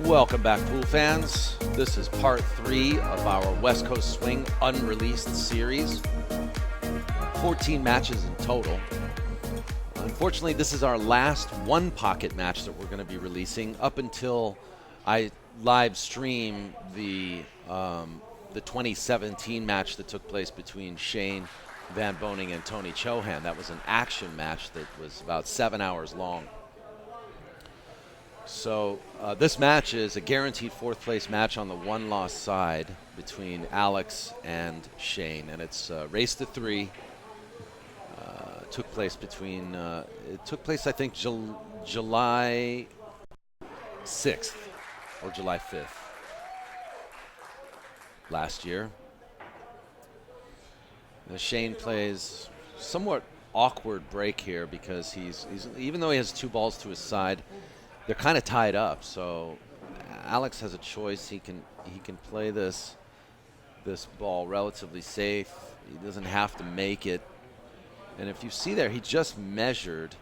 Welcome back, pool fans. This is part 3 of our West Coast Swing Unreleased series. 14 matches in total. Unfortunately, this is our last one pocket match that we're going to be releasing up until I live stream the 2017 match that took place between Shane VanBOENING and Tony Chohan. That was an action match that was about 7 hours long. So this match is a guaranteed fourth place match on the one-loss side between Alex and Shane, and it's race to 3. Took place I think July 6th or July 5th last year. Shane plays somewhat awkward break here because he's even though he has 2 balls to his side, they're kind of tied up. So Alex has a choice. He can play this ball relatively safe. He doesn't have to make it. And if you see there, he just measured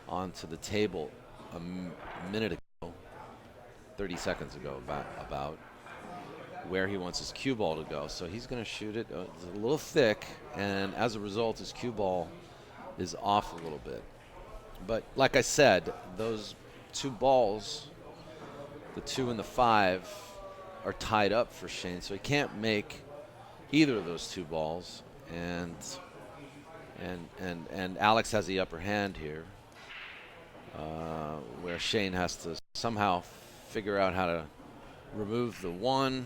onto the table a minute ago, 30 seconds ago, about where he wants his cue ball to go. So he's going to shoot it. It's a little thick, and as a result, his cue ball is off a little bit. But like I said, those 2 balls, the 2 and the 5, are tied up for Shane, so he can't make either of those 2 balls. And Alex has the upper hand here, where Shane has to somehow figure out how to remove the 1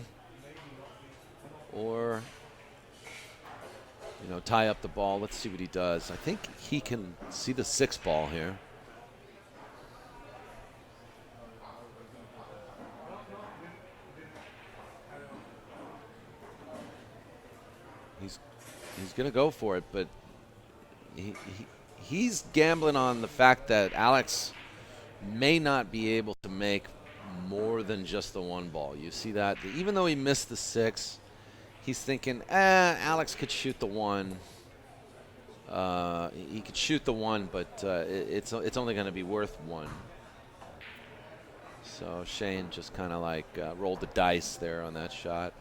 or tie up the ball. Let's see what he does. I think he can see the 6 ball here. He's going to go for it, but he's gambling on the fact that Alex may not be able to make more than just the 1 ball. You see that? Even though he missed the 6, he's thinking, Alex could shoot the 1. He could shoot the 1, but it's only going to be worth 1. So Shane just kind of like rolled the dice there on that shot.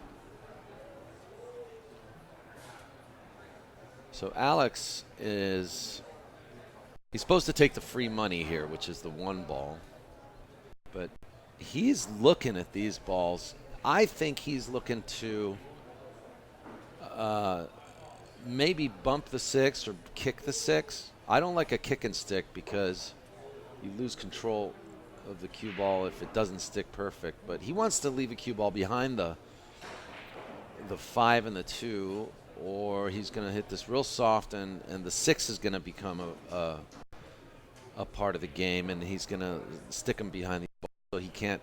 So Alex he's supposed to take the free money here, which is the 1 ball. But he's looking at these balls. I think he's looking to maybe bump the 6 or kick the 6. I don't like a kick and stick because you lose control of the cue ball if it doesn't stick perfect. But he wants to leave a cue ball behind the 5 and the 2. Or he's going to hit this real soft, and the 6 is going to become a part of the game, and he's going to stick him behind the ball. So he can't.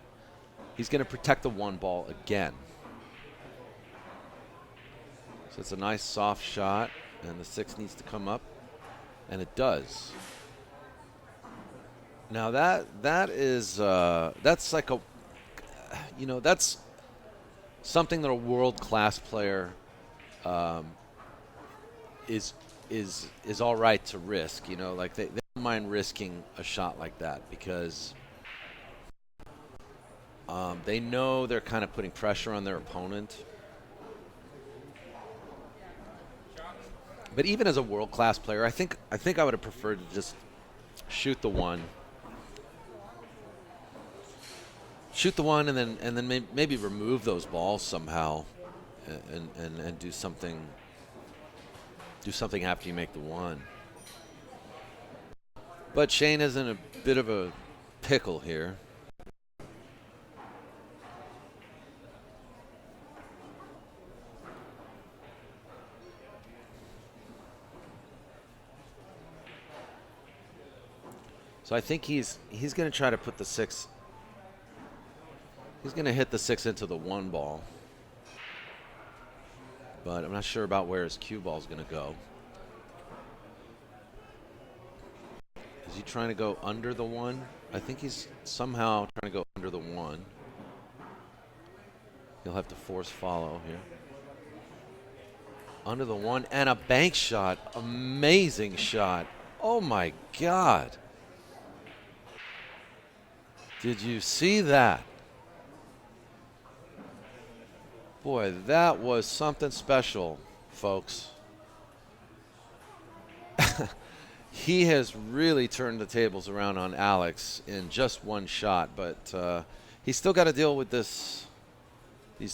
He's going to protect the 1 ball again. So it's a nice soft shot, and the 6 needs to come up, and it does. Now that's like a, that's something that a world-class player is all right to risk. Like they don't mind risking a shot like that because they know they're kind of putting pressure on their opponent. But even as a world-class player, I think I would have preferred to just shoot the 1. Shoot the 1 and then maybe remove those balls somehow. And do something after you make the 1. But Shane is in a bit of a pickle here. So I think he's going to try to put the 6. He's going to hit the 6 into the 1 ball. But I'm not sure about where his cue ball is going to go. Is he trying to go under the 1? I think he's somehow trying to go under the 1. He'll have to force follow here. Under the 1 and a bank shot. Amazing shot. Oh my God. Did you see that? Boy, that was something special, folks. He has really turned the tables around on Alex in just one shot, but he's still got to deal with these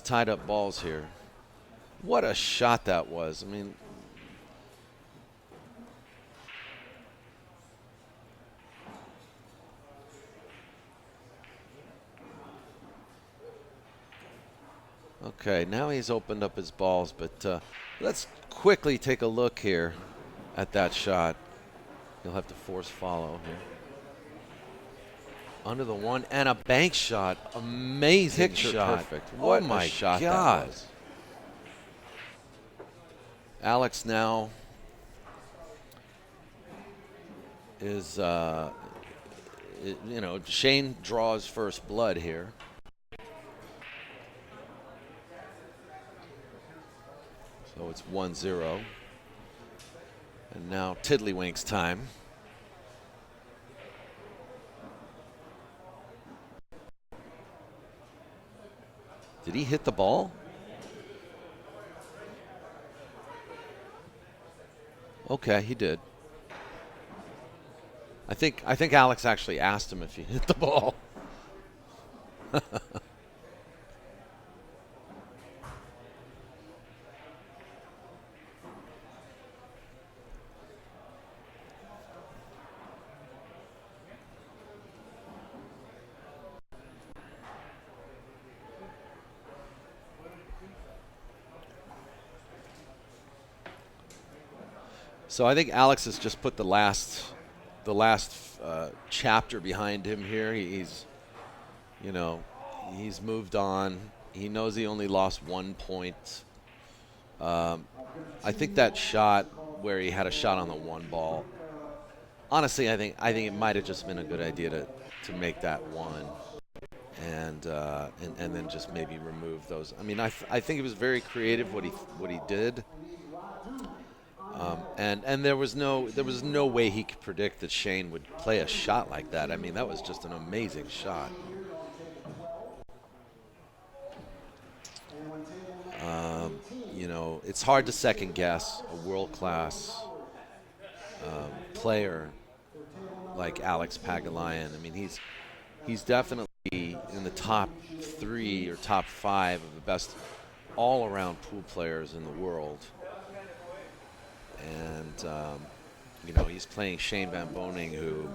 tied up balls here. What a shot that was. I mean, okay, now he's opened up his balls, but let's quickly take a look here at that shot. He'll have to force follow here. Under the one and a bank shot. Amazing Picture shot. perfect. What Oh my a shot God. that was. Alex now is, you know, Shane draws first blood here. So it's 1-0. And now Tiddlywinks time. Did he hit the ball? Okay, he did. I think Alex actually asked him if he hit the ball. So I think Alex has just put the last chapter behind him here. He's, you know, he's moved on. He knows he only lost 1 point. I think that shot where he had a shot on the one ball. Honestly, I think it might have just been a good idea to make that one, and then just maybe remove those. I mean, I think it was very creative what he did. And there was no way he could predict that Shane would play a shot like that. I mean, that was just an amazing shot. You know, it's hard to second guess a world-class player like Alex Pagulayan. I mean, he's definitely in the top 3 or top 5 of the best all-around pool players in the world. And you know, he's playing Shane VanBOENING, who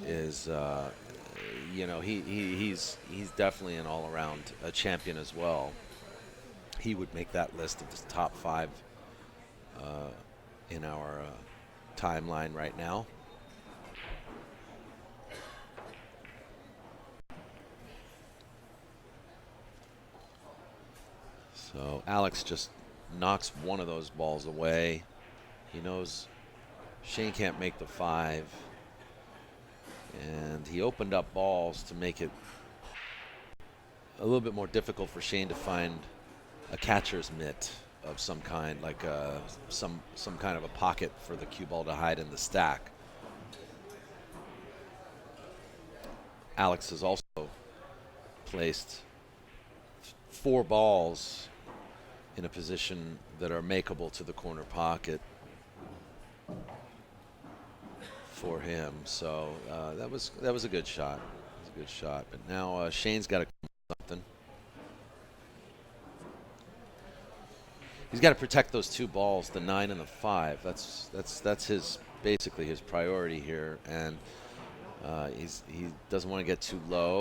is, you know, he's definitely an all-around champion as well. He would make that list of the top 5 in our timeline right now. So Alex just knocks one of those balls away. He knows Shane can't make the 5. And he opened up balls to make it a little bit more difficult for Shane to find a catcher's mitt of some kind, like some kind of a pocket for the cue ball to hide in the stack. Alex has also placed 4 balls in a position that are makeable to the corner pocket for him. So that was a good shot. It was a good shot. But now Shane's got to come up with something. He's got to protect those 2 balls, the 9 and the 5. That's his basically his priority here, and he doesn't want to get too low.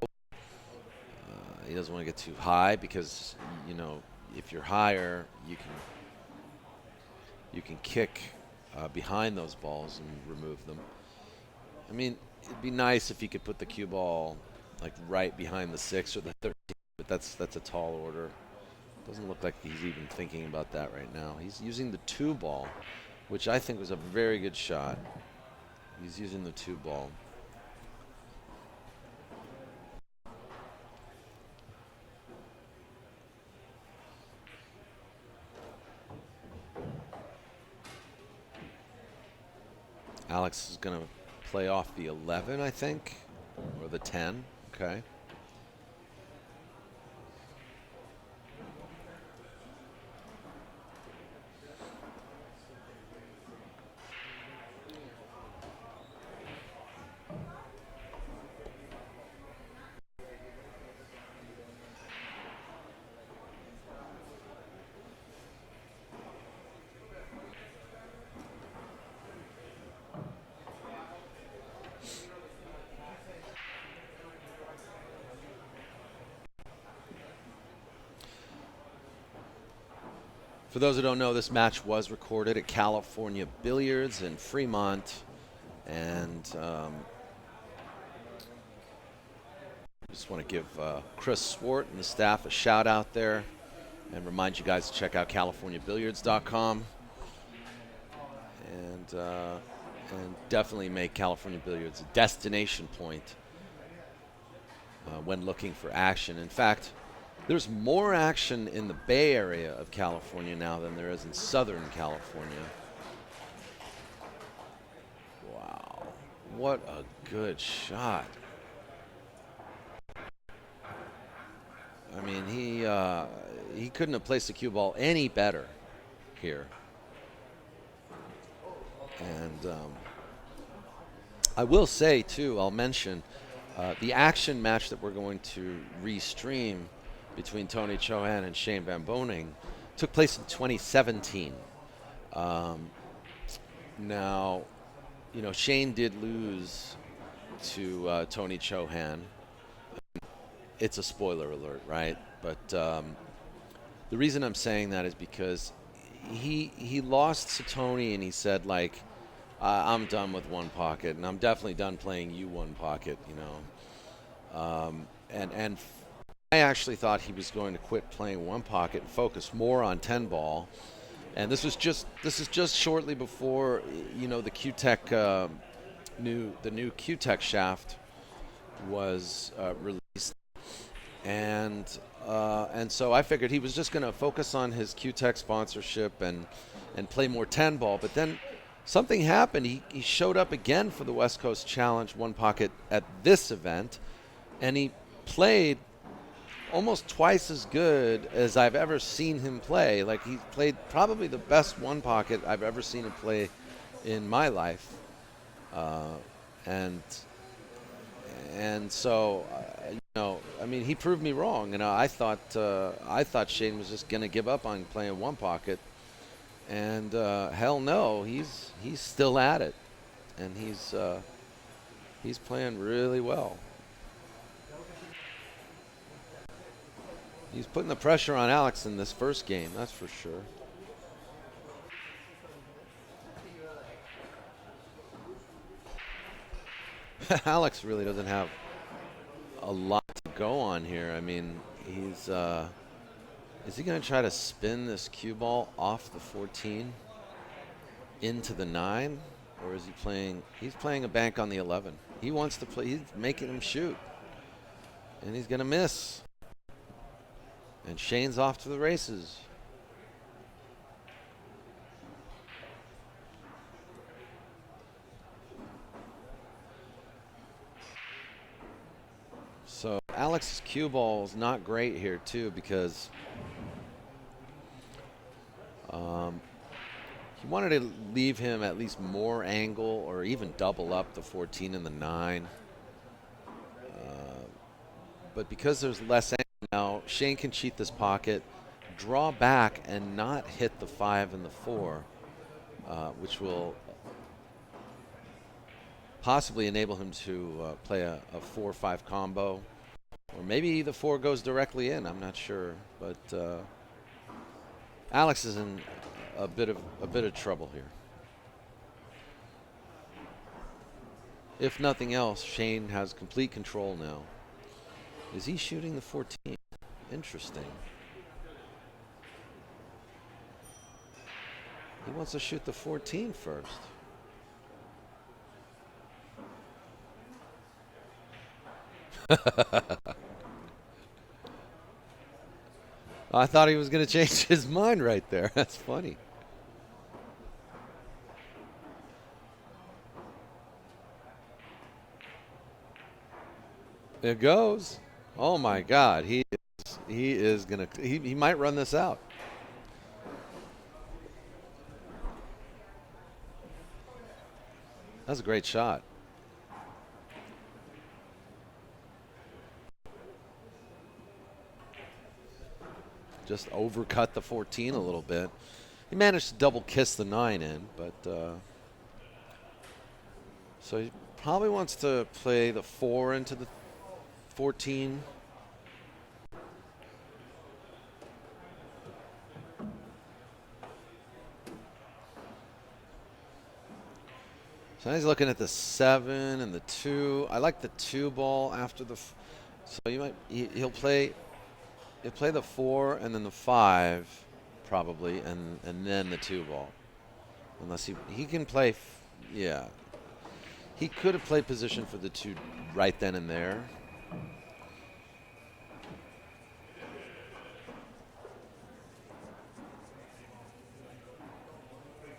He doesn't want to get too high because, you know, if you're higher, you can kick behind those balls and remove them. I mean, it'd be nice if he could put the cue ball like right behind the 6 or the 13, but that's a tall order. Doesn't look like he's even thinking about that right now. He's using the 2 ball, which I think was a very good shot. He's using the 2 ball. Alex is going to play off the 11, I think, or the 10. Okay. For those who don't know, this match was recorded at California Billiards in Fremont, and just want to give Chris Swart and the staff a shout out there, and remind you guys to check out CaliforniaBilliards.com, and definitely make California Billiards a destination point when looking for action. In fact, there's more action in the Bay Area of California now than there is in Southern California. Wow, what a good shot. I mean, he couldn't have placed the cue ball any better here. And I will say, too, I'll mention the action match that we're going to restream between Tony Chohan and Shane VanBOENING took place in 2017. Now, you know, Shane did lose to Tony Chohan. It's a spoiler alert, right? But the reason I'm saying that is because he lost to Tony, and he said, like, I'm done with one pocket, and I'm definitely done playing you one pocket, you know. And I actually thought he was going to quit playing one pocket and focus more on 10 ball. And this is just shortly before, you know, the QTech new QTech shaft was released, and so I figured he was just going to focus on his QTech sponsorship and play more 10 ball. But then something happened. He showed up again for the West Coast Challenge one pocket at this event, and he played almost twice as good as I've ever seen him play. Like, he played probably the best one pocket I've ever seen him play in my life. And so, you know, I mean, he proved me wrong. You know, I thought Shane was just going to give up on playing one pocket, and hell no, he's still at it, and he's playing really well. He's putting the pressure on Alex in this first game, that's for sure. Alex really doesn't have a lot to go on here. I mean, is he going to try to spin this cue ball off the 14 into the 9? Or is he playing? He's playing a bank on the 11. He wants to play. He's making him shoot. And he's going to miss. And Shane's off to the races. So Alex's cue ball is not great here too, because he wanted to leave him at least more angle, or even double up the 14 and the 9. But because there's less angle now, Shane can cheat this pocket, draw back, and not hit the 5 and the 4, which will possibly enable him to play a 4-5 combo, or maybe the 4 goes directly in. I'm not sure, but Alex is in a bit of trouble here. If nothing else, Shane has complete control now. Is he shooting the 14? Interesting. He wants to shoot the 14 first. I thought he was going to change his mind right there. That's funny. There goes. Oh my God, he might run this out. That's a great shot. Just overcut the 14 a little bit. He managed to double kiss the 9 in, but so he probably wants to play the 4 into the 14. So now he's looking at the 7 and the 2. I like the 2 ball after the. So you might he'll play the 4 and then the 5 probably, and then the 2 ball. Unless he can play. Yeah. He could have played position for the 2 right then and there.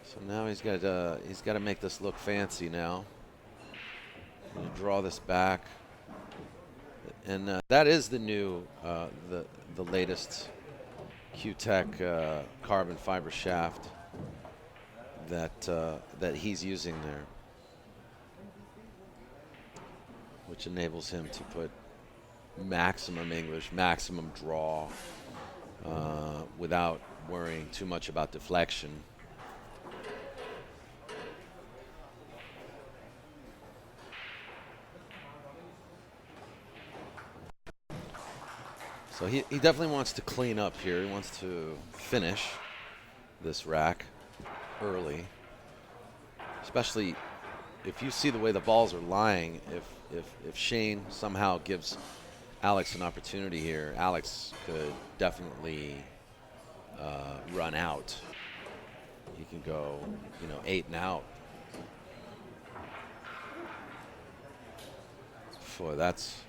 So now he's got to make this look fancy now. Draw this back, and that is the new the latest Q-Tech carbon fiber shaft that he's using there, which enables him to put maximum English, maximum draw, without worrying too much about deflection. So he definitely wants to clean up here. He wants to finish this rack early, especially if you see the way the balls are lying. If Shane somehow gives Alex an opportunity here, Alex could definitely run out. He can go, 8 and out. Boy, that's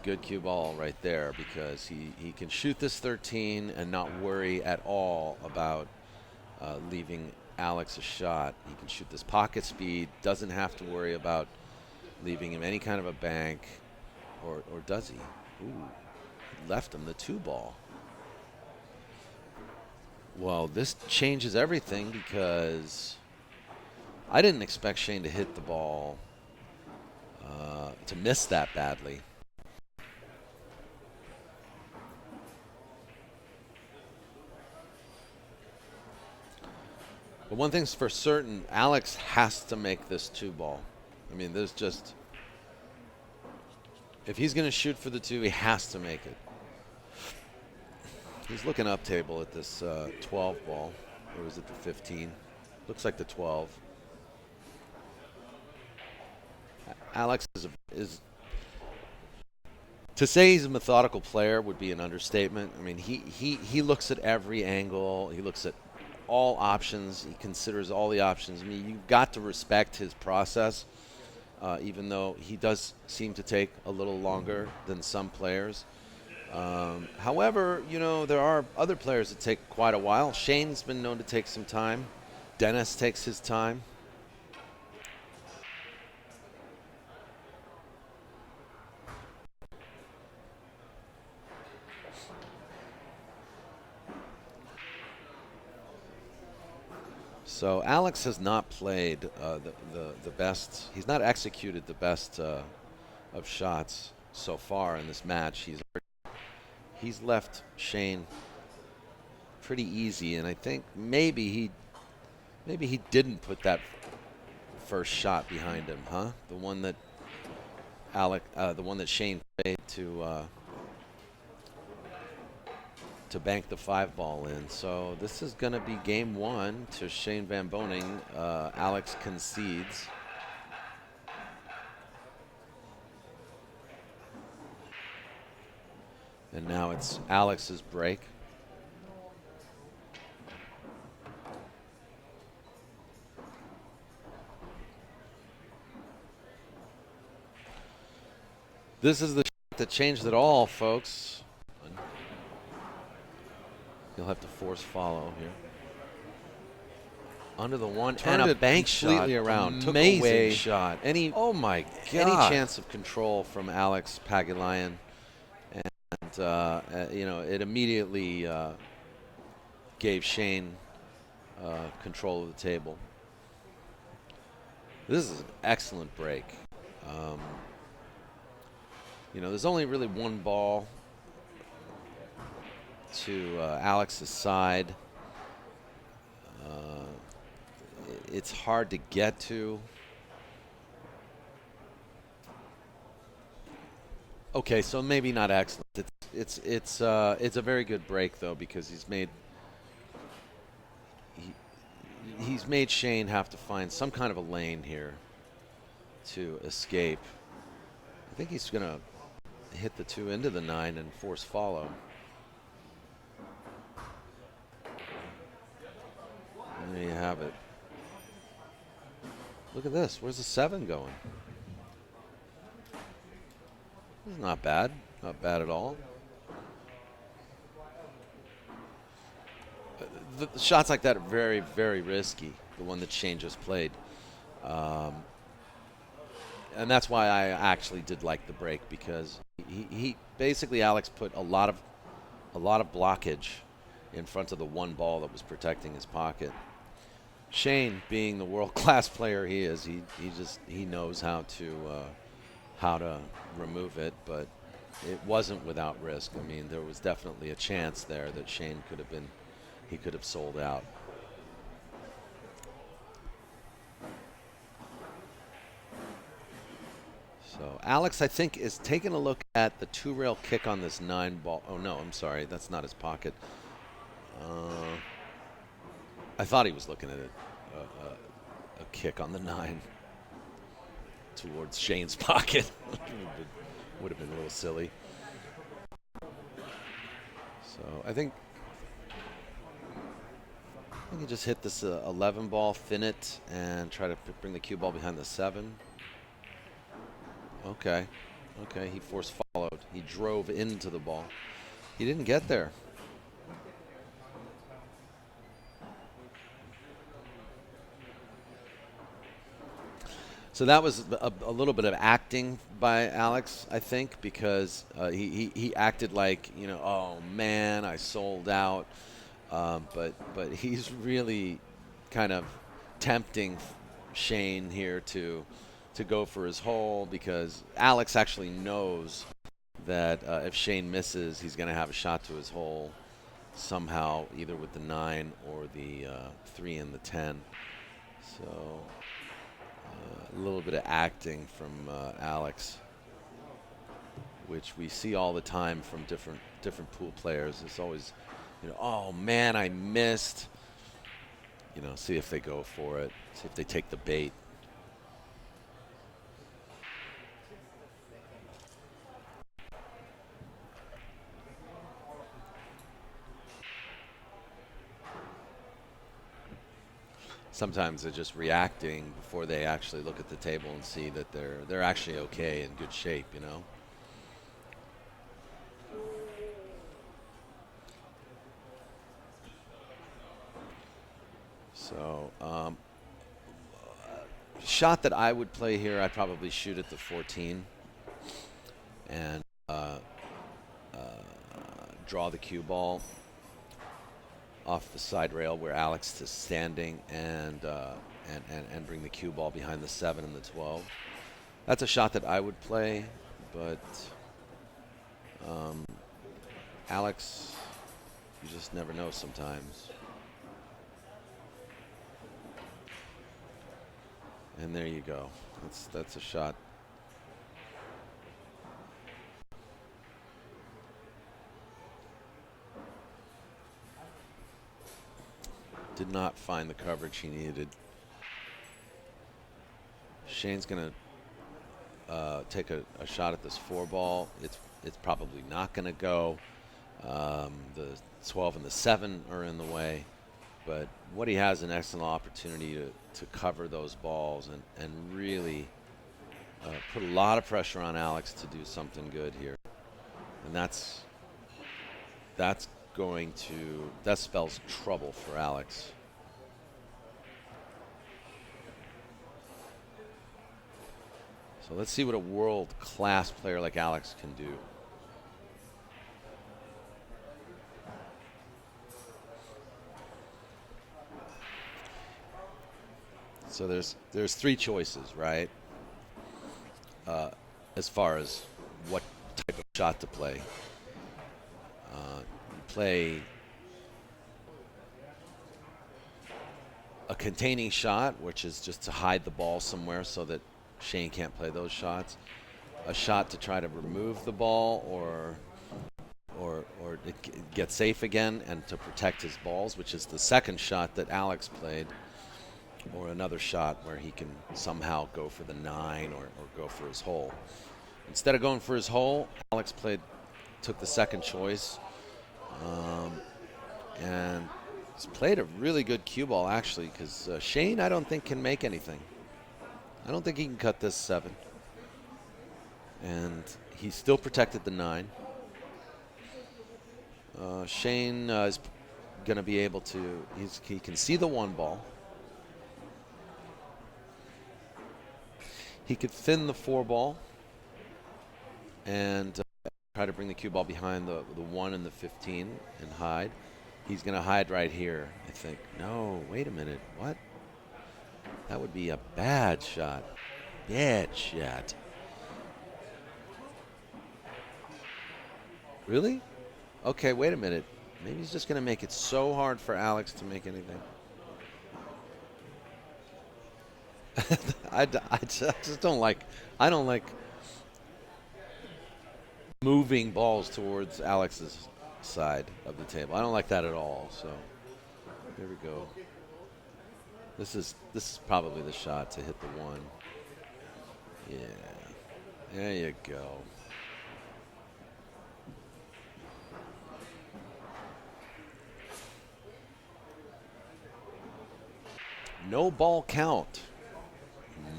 good cue ball right there, because he can shoot this 13 and not worry at all about leaving Alex a shot. He can shoot this pocket speed, doesn't have to worry about leaving him any kind of a bank, or does he? Ooh, left him the 2 ball. Well, this changes everything, because I didn't expect Shane to hit the ball, to miss that badly. But one thing's for certain, Alex has to make this 2 ball. I mean, there's just, if he's going to shoot for the 2, he has to make it. He's looking up table at this 12 ball, or is it the 15? Looks like the 12. Alex is to say he's a methodical player would be an understatement. I mean, he looks at every angle. He looks at all options. He considers all the options. I mean, you've got to respect his process, even though he does seem to take a little longer than some players. However, there are other players that take quite a while. Shane's been known to take some time. Dennis takes his time. So Alex has not played the best. He's not executed the best of shots so far in this match. He's left Shane pretty easy, and I think maybe he didn't put that first shot behind him, huh? The one that Shane played to bank the 5 ball in. So this is going to be game 1 to Shane VanBOENING. Alex concedes. And now it's Alex's break. This is the shot that changed it all, folks. He'll have to force follow here. Under the 1 and a bank completely shot. Around. Amazing Took away shot. Oh my God. Any chance of control from Alex PAGULAYAN. And, it immediately gave Shane control of the table. This is an excellent break. There's only really 1 ball to Alex's side. It's hard to get to. Okay, so maybe not excellent. It's a very good break though, because he's made Shane have to find some kind of a lane here to escape. I think he's going to hit the 2 into the 9 and force follow. And there you have it. Look at this. Where's the 7 going? This is not bad. Not bad at all. The shots like that are very, very risky. The one that Shane just played. And that's why I actually did like the break, because he basically, Alex put a lot of blockage in front of the one ball that was protecting his pocket. Shane, being the world-class player he is, he knows how to remove it, but it wasn't without risk. I mean, there was definitely a chance there that Shane could have sold out. So Alex, I think, is taking a look at the 2-rail kick on this 9 ball. Oh no, I'm sorry, that's not his pocket. I thought he was looking at a kick on the 9 towards Shane's pocket. Would have been a little silly. So I think you just hit this 11 ball, thin it, and try to bring the cue ball behind the 7. Okay, he force followed. He drove into the ball. He didn't get there. So that was a little bit of acting by Alex, I think, because he acted like, oh man, I sold out. But he's really kind of tempting Shane here to go for his hole, because Alex actually knows that if Shane misses, he's going to have a shot to his hole somehow, either with the 9 or the 3 and the 10. So a little bit of acting from Alex, which we see all the time from different pool players. It's always, oh man, I missed. See if they go for it. See if they take the bait. Sometimes they're just reacting before they actually look at the table and see that they're actually okay, in good shape, So, shot that I would play here, I'd probably shoot at the 14 and draw the cue ball off the side rail where Alex is standing, and bring the cue ball behind the 7 and the 12. That's a shot that I would play, but Alex, you just never know sometimes. And there you go. That's a shot. Did not find the coverage he needed. Shane's going to take a shot at this 4 ball. It's probably not going to go. The 12 and the 7 are in the way. But what he has an excellent opportunity to cover those balls and really put a lot of pressure on Alex to do something good here. And that spells trouble for Alex. So let's see what a world-class player like Alex can do. So there's 3 choices, right? As far as what type of shot to play. Play a containing shot, which is just to hide the ball somewhere so that Shane can't play those shots. A shot to try to remove the ball or get safe again and to protect his balls, which is the second shot that Alex played. or another shot where he can somehow go for the 9 or go for his hole. Instead of going for his hole, Alex took the second choice, and he's played a really good cue ball actually, because Shane I don't think can make anything. I don't think he can cut this 7, and he still protected the 9. Shane is going to be able to. He can see the 1 ball. He could thin the 4 ball and try to bring the cue ball behind the 1 and the 15 and hide. He's going to hide right here, I think. No, wait a minute. What? That would be a bad shot. Bad shot. Really? Okay, wait a minute. Maybe he's just going to make it so hard for Alex to make anything. I just don't like. I don't like moving balls towards Alex's side of the table. I don't like that at all. So here we go. This is probably the shot to hit the 1. Yeah, there you go. No ball count.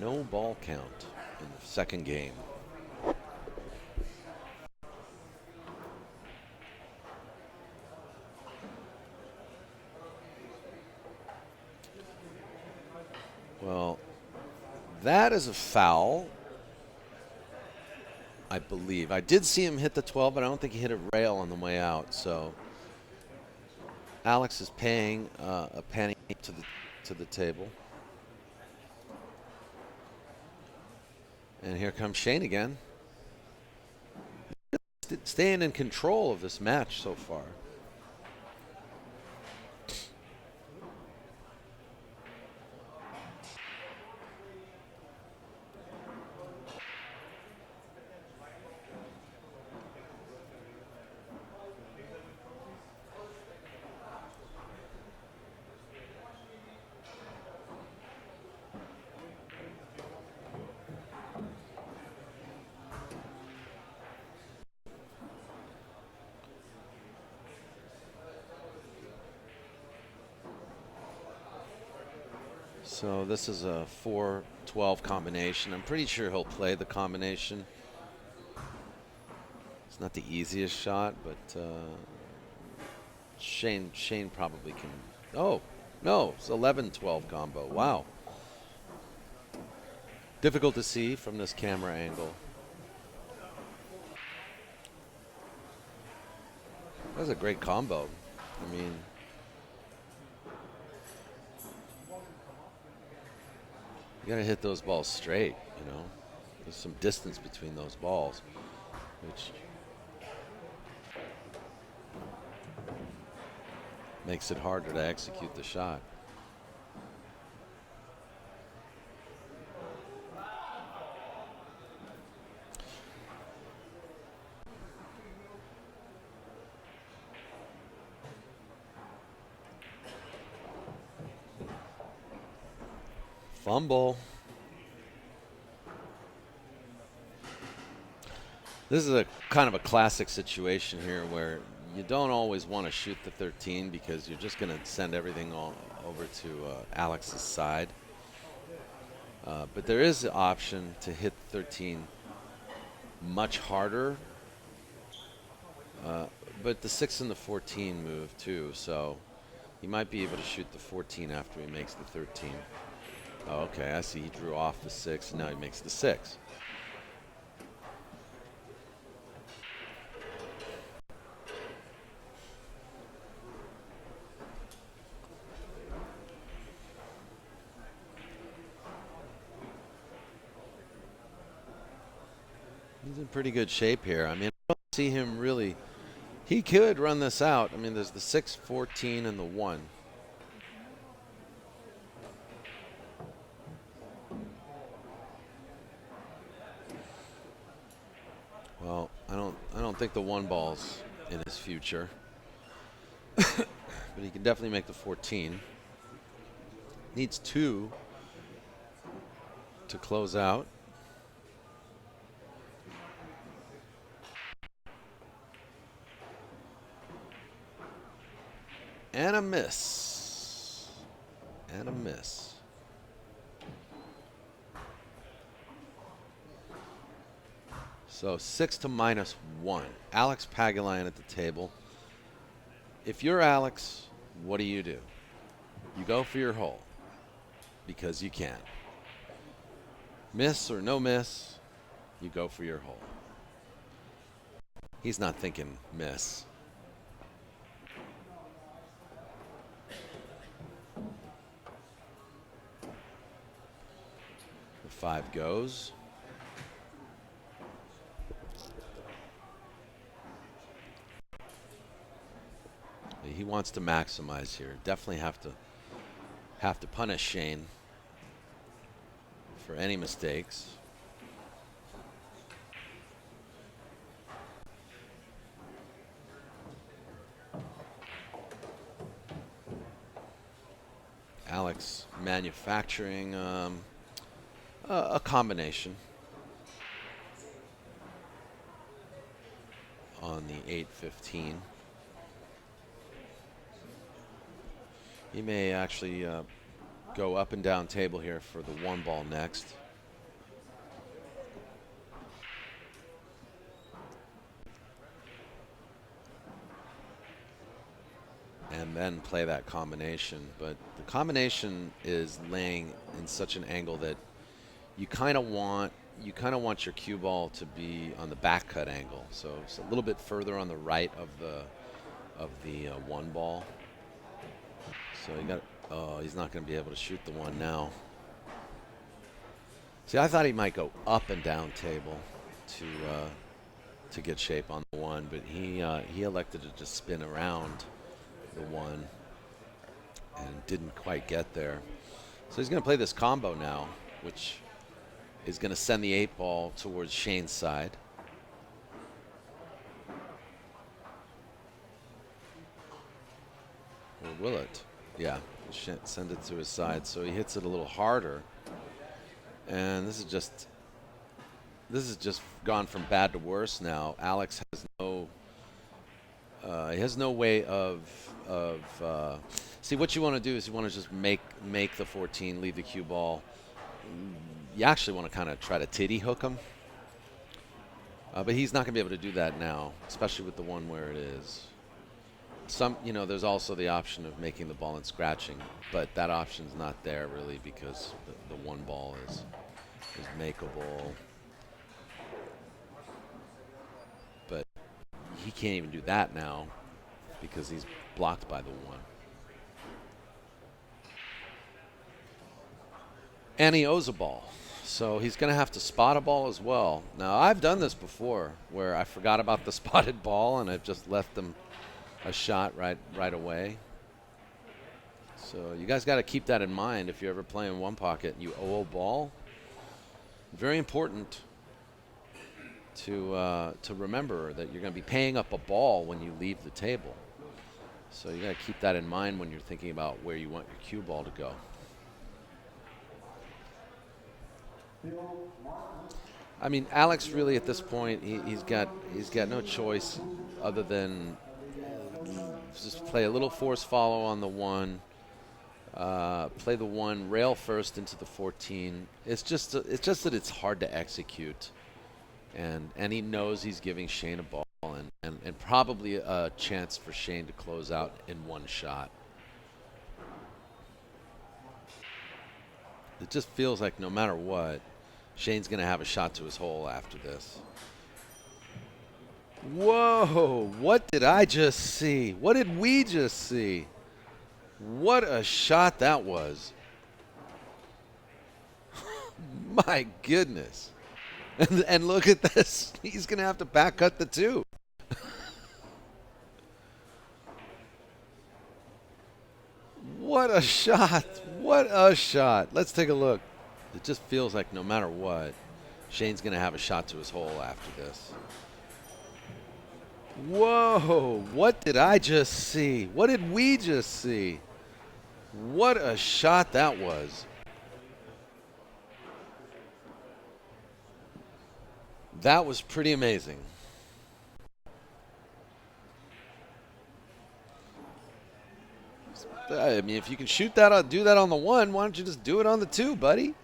No ball count in the second game. Well, that is a foul, I believe. I did see him hit the 12, but I don't think he hit a rail on the way out. So Alex is paying a penny to the table. And here comes Shane again. Staying in control of this match so far. So this is a 4-12 combination. I'm pretty sure he'll play the combination. It's not the easiest shot, but Shane probably can. Oh, no, it's 11-12 combo. Wow. Difficult to see from this camera angle. That was a great combo. I mean, you got to hit those balls straight, you know. There's some distance between those balls, which makes it harder to execute the shot. Fumble. This is a kind of a classic situation here where you don't always want to shoot the 13 because you're just going to send everything over to Alex's side. But there is the option to hit 13 much harder. But the 6 and the 14 move too, so he might be able to shoot the 14 after he makes the 13. Oh, okay, I see. He drew off the 6, and now he makes the 6. He's in pretty good shape here. I mean, I don't see him really. He could run this out. I mean, there's the 6, 14, and the 1. Well, I don't think the 1 ball's in his future. But he can definitely make the 14. Needs 2 to close out. And a miss. And a miss. So 6 to -1. Alex Pagulayan at the table. If you're Alex, what do? You go for your hole because you can. Miss or no miss, you go for your hole. He's not thinking miss. The 5 goes. He wants to maximize here. Definitely have to punish Shane for any mistakes. Alex manufacturing a combination on the 8-15. He may actually go up and down table here for the 1 ball next. And then play that combination. But the combination is laying in such an angle that you kind of want your cue ball to be on the back cut angle. So it's a little bit further on the right of the 1 ball. So he's not going to be able to shoot the 1 now. See, I thought he might go up and down table to get shape on the 1, but he elected to just spin around the 1 and didn't quite get there. So he's going to play this combo now, which is going to send the 8 ball towards Shane's side. Or will it? Yeah, send it to his side. So he hits it a little harder. And this is just gone from bad to worse now. Alex has no way of see, what you want to do is you want to just make the 14, leave the cue ball. You actually want to kind of try to titty hook him. But he's not going to be able to do that now, especially with the 1 where it is. There's also the option of making the ball and scratching, but that option's not there really because the 1 ball is makeable. But he can't even do that now because he's blocked by the 1. And he owes a ball. So he's going to have to spot a ball as well. Now, I've done this before where I forgot about the spotted ball and I've just left them a shot right away. So you guys got to keep that in mind if you're ever playing 1 pocket and you owe a ball. Very important to remember that you're going to be paying up a ball when you leave the table. So you got to keep that in mind when you're thinking about where you want your cue ball to go. I mean, Alex really at this point he's got no choice other than just play a little force follow on the 1, play the 1, rail first into the 14. It's just that it's hard to execute, and he knows he's giving Shane a ball and probably a chance for Shane to close out in 1 shot. It just feels like no matter what, Shane's going to have a shot to his hole after this. Whoa, what did I just see? What did we just see? What a shot that was. My goodness. And look at this. He's going to have to back cut the 2. What a shot. What a shot. Let's take a look. It just feels like no matter what, Shane's going to have a shot to his hole after this. Whoa, what did I just see? What did we just see? What a shot that was. That was pretty amazing. I mean, if you can shoot that, do that on the one, why don't you just do it on the two, buddy?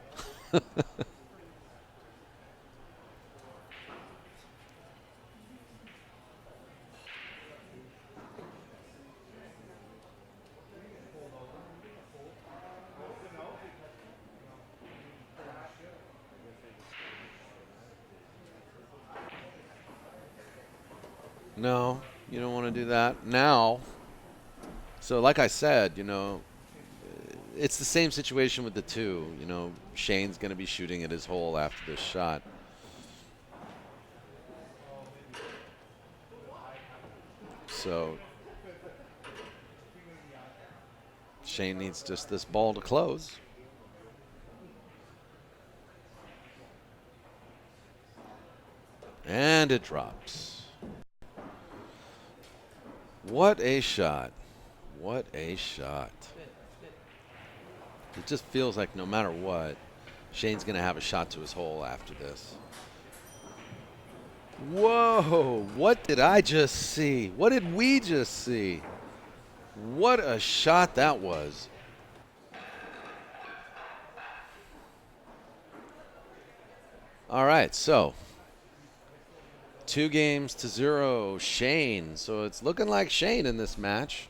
No, you don't want to do that now. So, like I said, it's the same situation with the two. Shane's going to be shooting at his hole after this shot. So, Shane needs just this ball to close. And it drops. What a shot. What a shot. It just feels like no matter what, Shane's going to have a shot to his hole after this. Whoa, what did I just see? What did we just see? What a shot that was. All right, so 2-0, Shane. So it's looking like Shane in this match.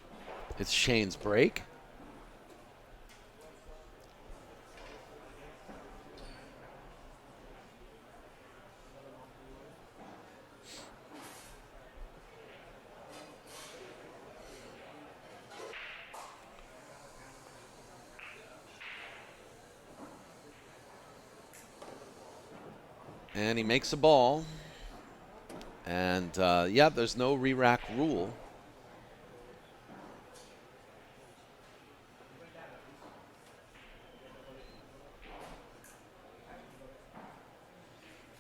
It's Shane's break. And he makes a ball. And, yeah, there's no re-rack rule.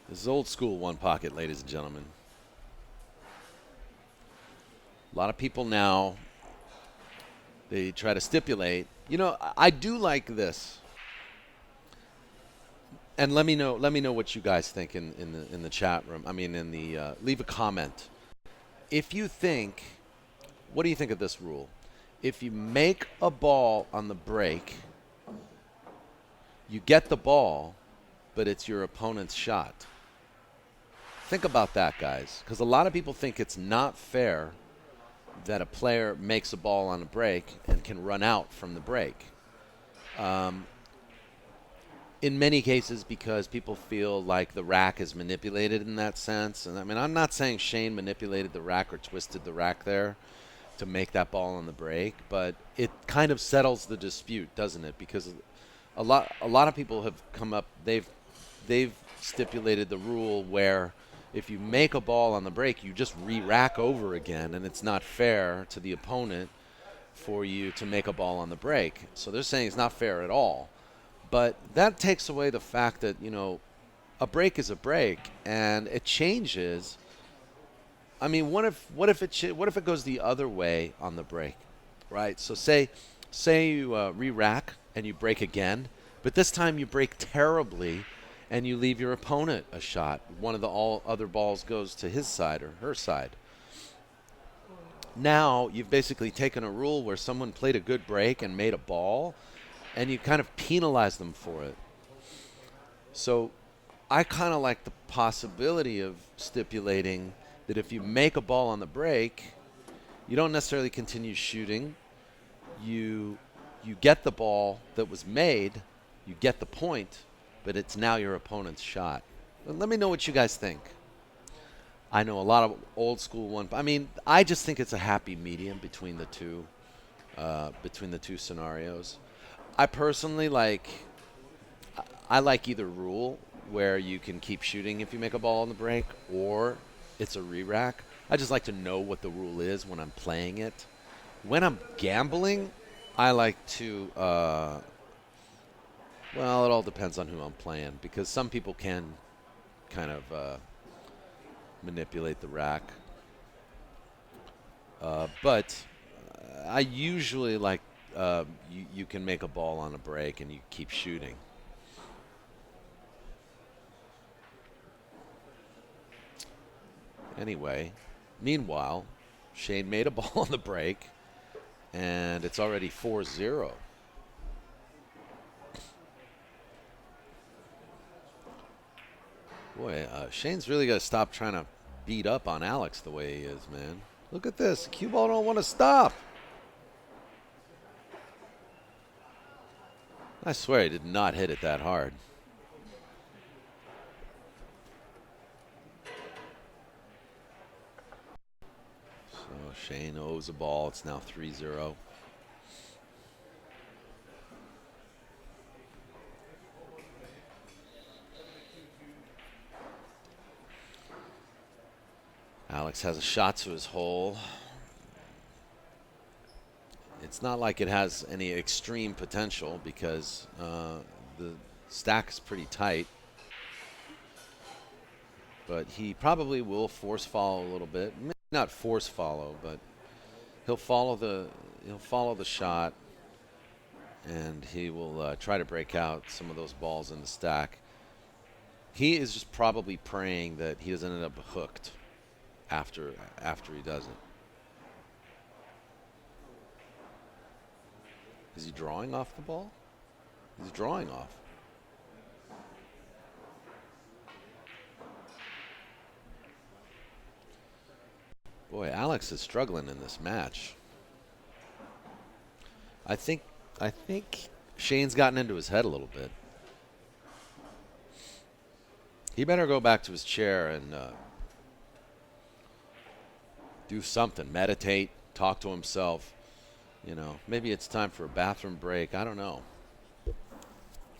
This is old school one pocket, ladies and gentlemen. A lot of people now, they try to stipulate. I do like this. And let me know what you guys think in the chat room. I mean, leave a comment. If you think, what do you think of this rule? If you make a ball on the break, you get the ball, but it's your opponent's shot. Think about that, guys, because a lot of people think it's not fair that a player makes a ball on a break and can run out from the break. In many cases, because people feel like the rack is manipulated in that sense. And I mean, I'm not saying Shane manipulated the rack or twisted the rack there to make that ball on the break, but it kind of settles the dispute, doesn't it? Because a lot of people have come up, they've stipulated the rule where if you make a ball on the break, you just re-rack over again, and it's not fair to the opponent for you to make a ball on the break. So they're saying it's not fair at all. But that takes away the fact that, a break is a break, and it changes. I mean, what if it goes the other way on the break, right? So say you re-rack and you break again, but this time you break terribly, and you leave your opponent a shot. One of the all other balls goes to his side or her side. Now you've basically taken a rule where someone played a good break and made a ball, and you kind of penalize them for it. So I kind of like the possibility of stipulating that if you make a ball on the break, you don't necessarily continue shooting. You get the ball that was made, you get the point, but it's now your opponent's shot. Let me know what you guys think. I know a lot of old school one. I mean, I just think it's a happy medium between the two scenarios. I personally like either rule where you can keep shooting if you make a ball on the break, or it's a re-rack. I just like to know what the rule is when I'm playing it. When I'm gambling, I like to, well, it all depends on who I'm playing, because some people can kind of manipulate the rack. But I usually like you can make a ball on a break and you keep shooting. Anyway, meanwhile, Shane made a ball on the break, and it's already 4-0. Boy, Shane's really got to stop trying to beat up on Alex the way he is, man. Look at this. Cue ball don't want to stop. I swear he did not hit it that hard. So Shane owes a ball. It's now 3-0. Alex has a shot to his hole. It's not like it has any extreme potential because the stack is pretty tight. But he probably will force follow a little bit. Maybe not force follow, but he'll follow the shot, and he will try to break out some of those balls in the stack. He is just probably praying that he doesn't end up hooked after he does it. Is he drawing off the ball? He's drawing off. Boy, Alex is struggling in this match. I think Shane's gotten into his head a little bit. He better go back to his chair and do something. Meditate, talk to himself. You know, maybe it's time for a bathroom break. I don't know.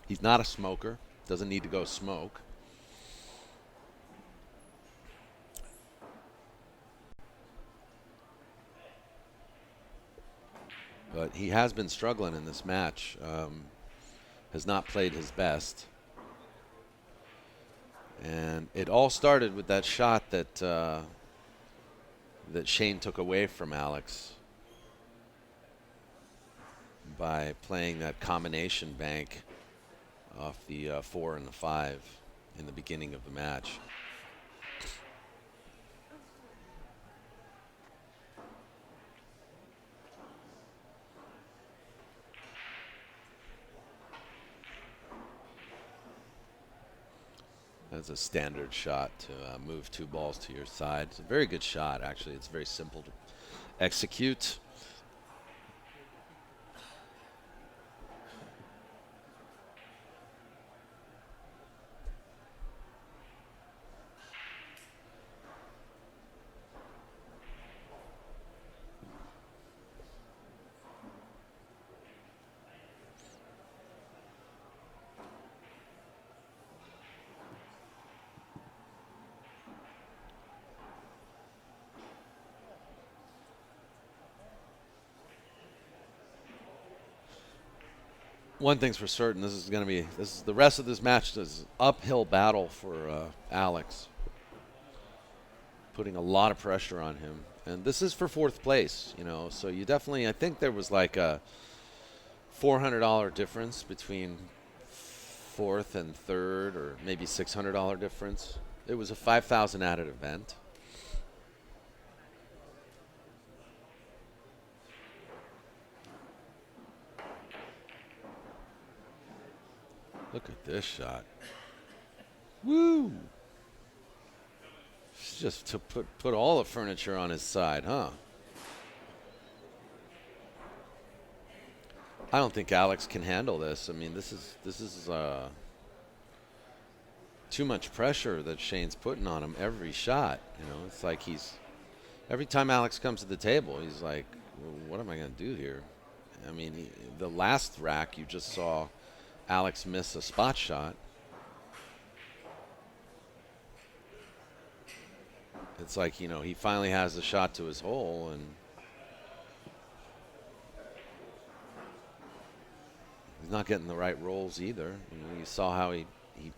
He's not a smoker. Doesn't need to go smoke. But he has been struggling in this match. Has not played his best. And it all started with that shot that Shane took away from Alex by playing that combination bank off the 4 and the 5 in the beginning of the match. That's a standard shot to move 2 balls to your side. It's a very good shot, actually. It's very simple to execute. One thing's for certain, this is the rest of this match is uphill battle for Alex. Putting a lot of pressure on him. And this is for 4th place, you know, so you definitely, I think there was like a $400 difference between 4th and 3rd, or maybe $600 difference. It was a 5,000 added event. Look at this shot. Woo! Just to put all the furniture on his side, huh? I don't think Alex can handle this. I mean, this is too much pressure that Shane's putting on him every shot. You know, it's like every time Alex comes to the table, he's like, well, what am I going to do here? I mean, the last rack you just saw Alex miss a spot shot. It's like, you know, he finally has the shot to his hole, and he's not getting the right rolls either. You know, you saw how he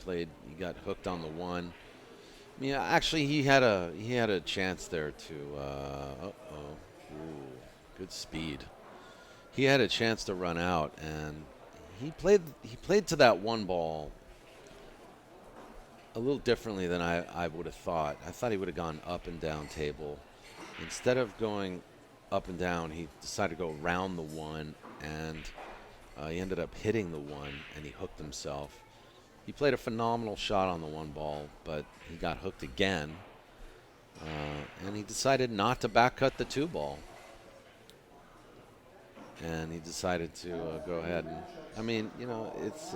played. He got hooked on the 1. I mean, actually, he had a chance there to. Ooh, good speed. he had a chance to run out, and he played to that one ball a little differently than I would have thought. I thought he would have gone up and down table. Instead of going up and down, he decided to go around the one, and he ended up hitting the one, and he hooked himself. He played a phenomenal shot on the one ball, but he got hooked again, and he decided not to back cut the two ball. And he decided to go ahead and, I mean, you know, it's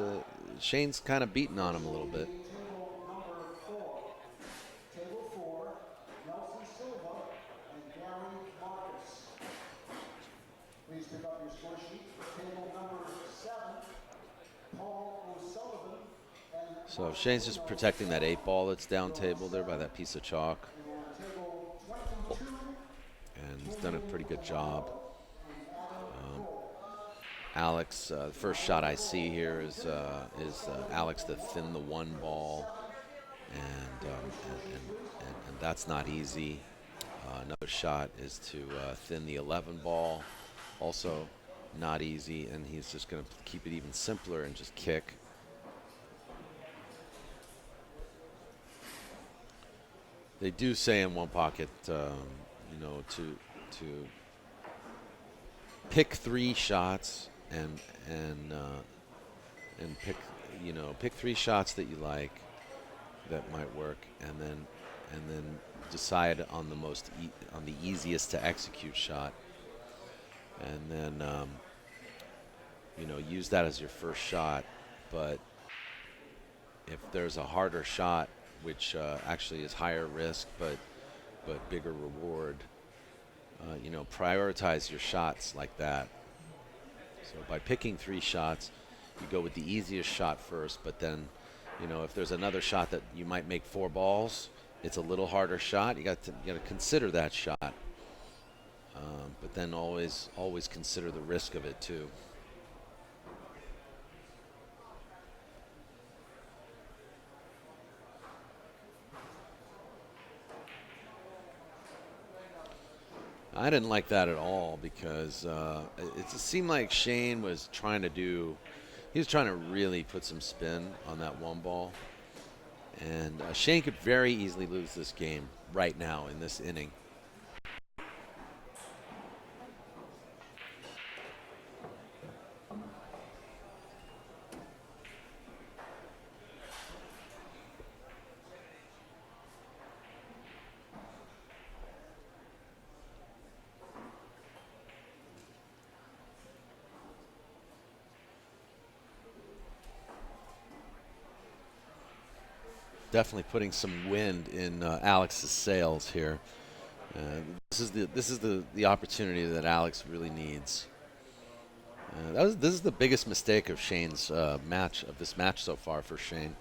Shane's kind of beating on him a little bit. So Shane's just protecting that 8 ball that's down table there by that piece of chalk. And he's done a pretty good job. Alex, the first shot I see here is Alex to thin the one ball, and that's not easy. Another shot is to thin the 11 ball, also not easy, and he's just going to keep it even simpler and just kick. They do say in one pocket, you know, to pick 3 shots and pick 3 shots that you like that might work, and then decide on the easiest to execute shot, and then use that as your first shot. But if there's a harder shot, which actually is higher risk but bigger reward, prioritize your shots like that. So by picking 3 shots, you go with the easiest shot first, but then, if there's another shot that you might make 4 balls, it's a little harder shot. You got to consider that shot, but then always consider the risk of it too. I didn't like that at all because it just seemed like Shane was trying to really put some spin on that one ball. And Shane could very easily lose this game right now in this inning. Definitely putting some wind in Alex's sails here. This is the opportunity that Alex really needs. This is the biggest mistake of Shane's this match so far for Shane.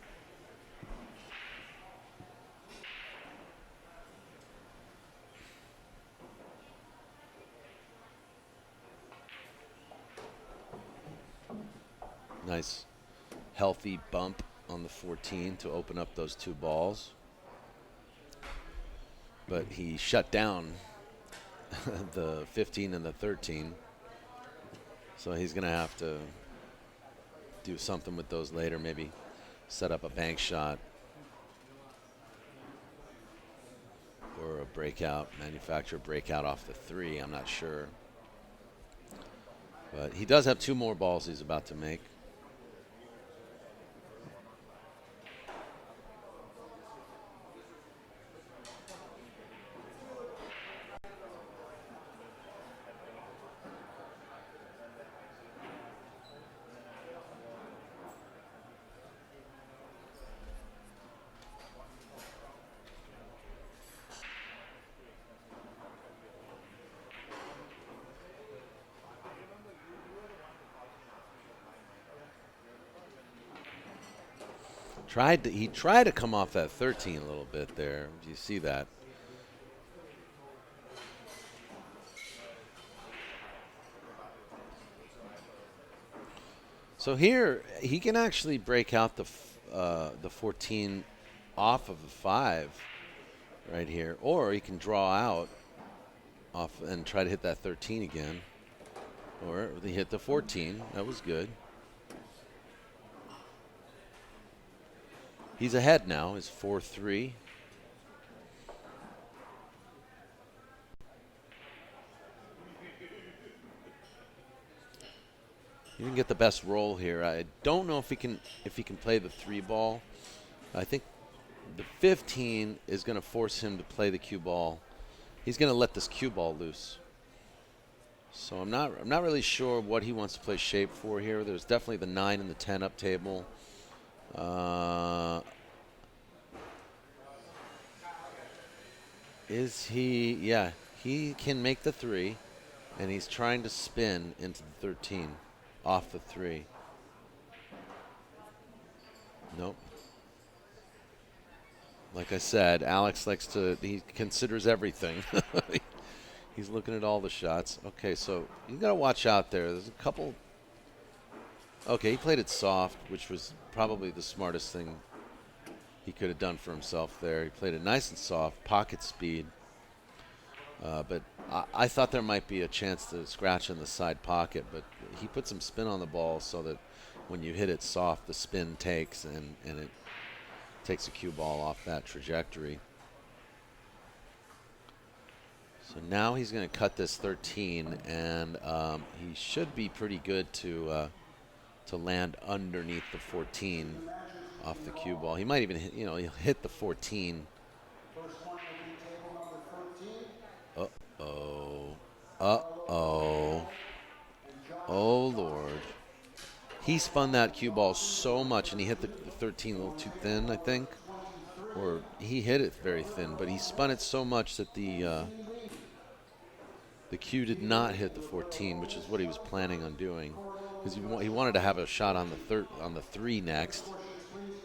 Nice, healthy bump on the 14 to open up those 2 balls. But he shut down the 15 and the 13. So he's going to have to do something with those later, maybe set up a bank shot or a breakout, manufacture a breakout off the 3. I'm not sure. But he does have 2 more balls he's about to make. He tried to come off that 13 a little bit there. Do you see that? So here he can actually break out the 14 off of the 5 right here, or he can draw out off and try to hit that 13 again. Or they hit the 14. That was good. He's ahead now. It's 4-3. He didn't get the best roll here. I don't know if he can play the 3 ball. I think the 15 is going to force him to play the cue ball. He's going to let this cue ball loose. So I'm not really sure what he wants to play shape for here. There's definitely the 9 and the 10 up table. Is he? Yeah, he can make the 3, and he's trying to spin into the 13 off the 3. Nope. Like I said, Alex he considers everything. He's looking at all the shots. Okay, so you got to watch out there. There's a couple. Okay, he played it soft, which was probably the smartest thing he could have done for himself there. He played it nice and soft, pocket speed. But I thought there might be a chance to scratch in the side pocket, but he put some spin on the ball so that when you hit it soft, the spin takes, and it takes a cue ball off that trajectory. So now he's going to cut this 13, and he should be pretty good to land underneath the 14 off the cue ball. He might even hit, he'll hit the 14. Uh-oh. Uh-oh. Oh, Lord. He spun that cue ball so much, and he hit the 13 a little too thin, I think. Or he hit it very thin, but he spun it so much that the cue did not hit the 14, which is what he was planning on doing, because he wanted to have a shot on the 3 next,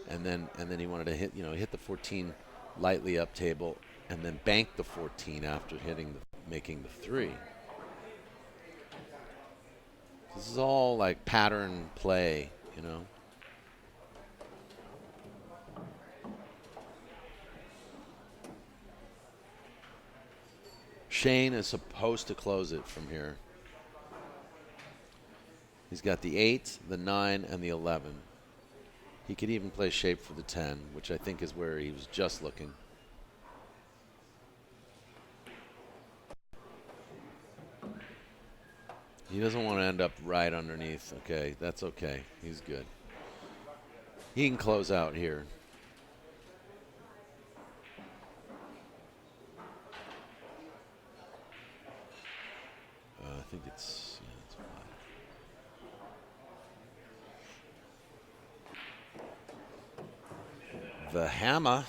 and then he wanted to hit the 14 lightly up table, and then bank the 14 after making the 3. This is all like pattern play, Shane is supposed to close it from here. He's got the 8, the 9, and the 11. He could even play shape for the 10, which I think is where he was just looking. He doesn't want to end up right underneath. Okay, that's okay. He's good. He can close out here. I think it's 5. The hammer.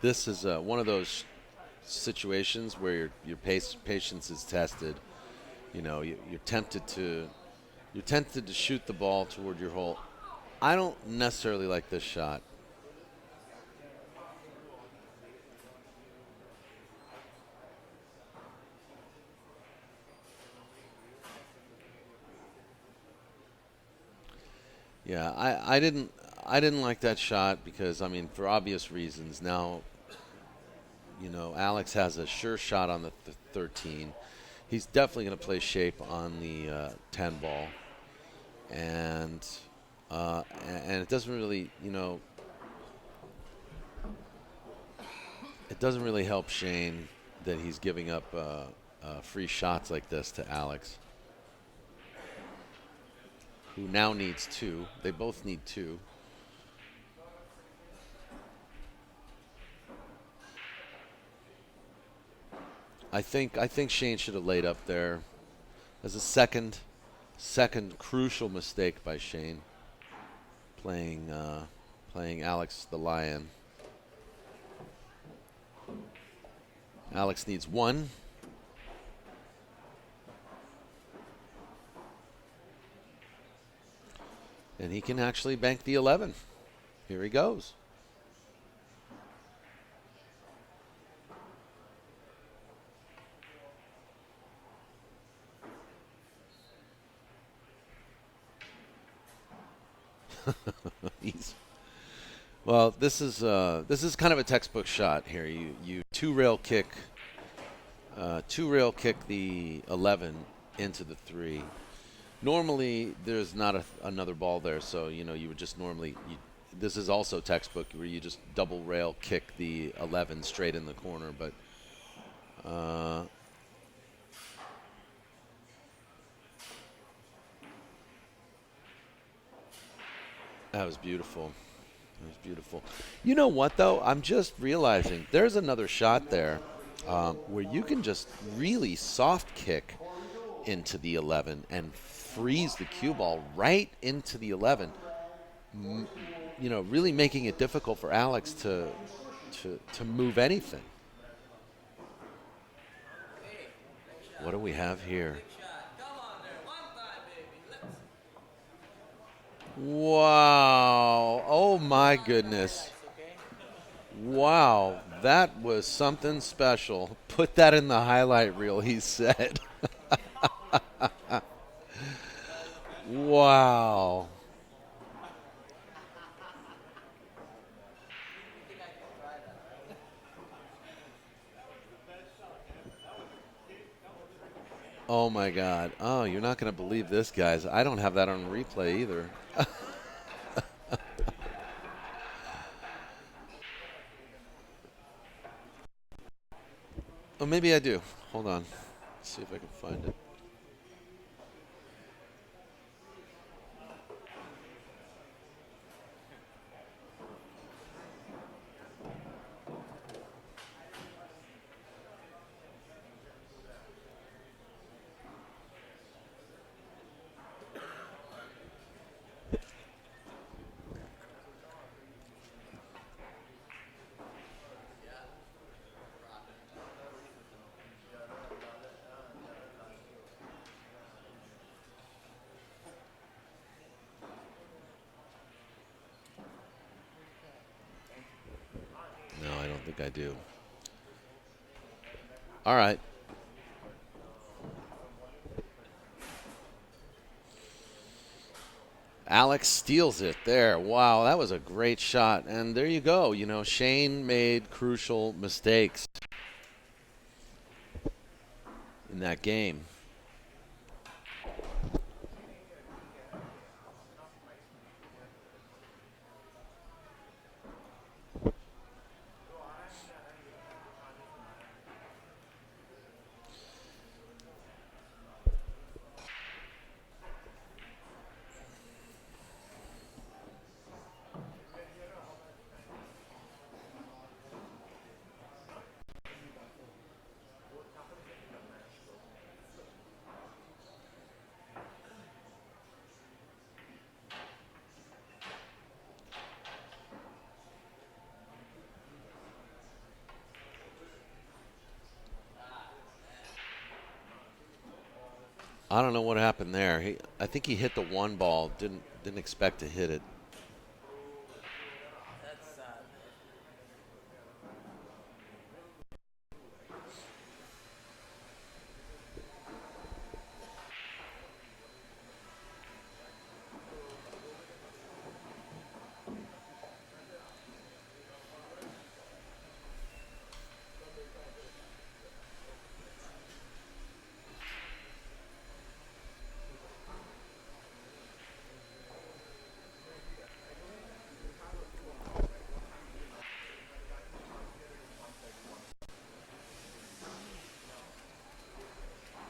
This is one of those situations where your patience is tested. You're tempted to shoot the ball toward your hole. I don't necessarily like this shot. Yeah, I didn't like that shot because, for obvious reasons. Now, Alex has a sure shot on the 13. He's definitely going to play shape on the 10 ball, and it doesn't really, it doesn't really help Shane that he's giving up free shots like this to Alex, who now needs 2. They both need 2. I think Shane should have laid up there. As a second crucial mistake by Shane, playing Alex the Lion. Alex needs 1. And he can actually bank the 11. Here he goes. He's, well, this is kind of a textbook shot here. You two rail kick the 11 into the 3. Normally, there's not another ball there, so you would just normally. This is also textbook where you just double rail kick the 11 straight in the corner, but that was beautiful. That was beautiful. You know what though? I'm just realizing there's another shot there where you can just really soft kick into the 11 and freeze the cue ball right into the 11. Really making it difficult for Alex to move anything. What do we have here? Wow. Oh my goodness. Wow. That was something special. Put that in the highlight reel, he said. Wow. Oh my God. Oh, you're not going to believe this, guys. I don't have that on replay either. Oh, maybe I do. Hold on. Let's see if I can find it. No, I don't think I do. All right. Alex steals it there. Wow, that was a great shot. And there you go. Shane made crucial mistakes in that game. I don't know what happened there. I think he hit the one ball. Didn't expect to hit it.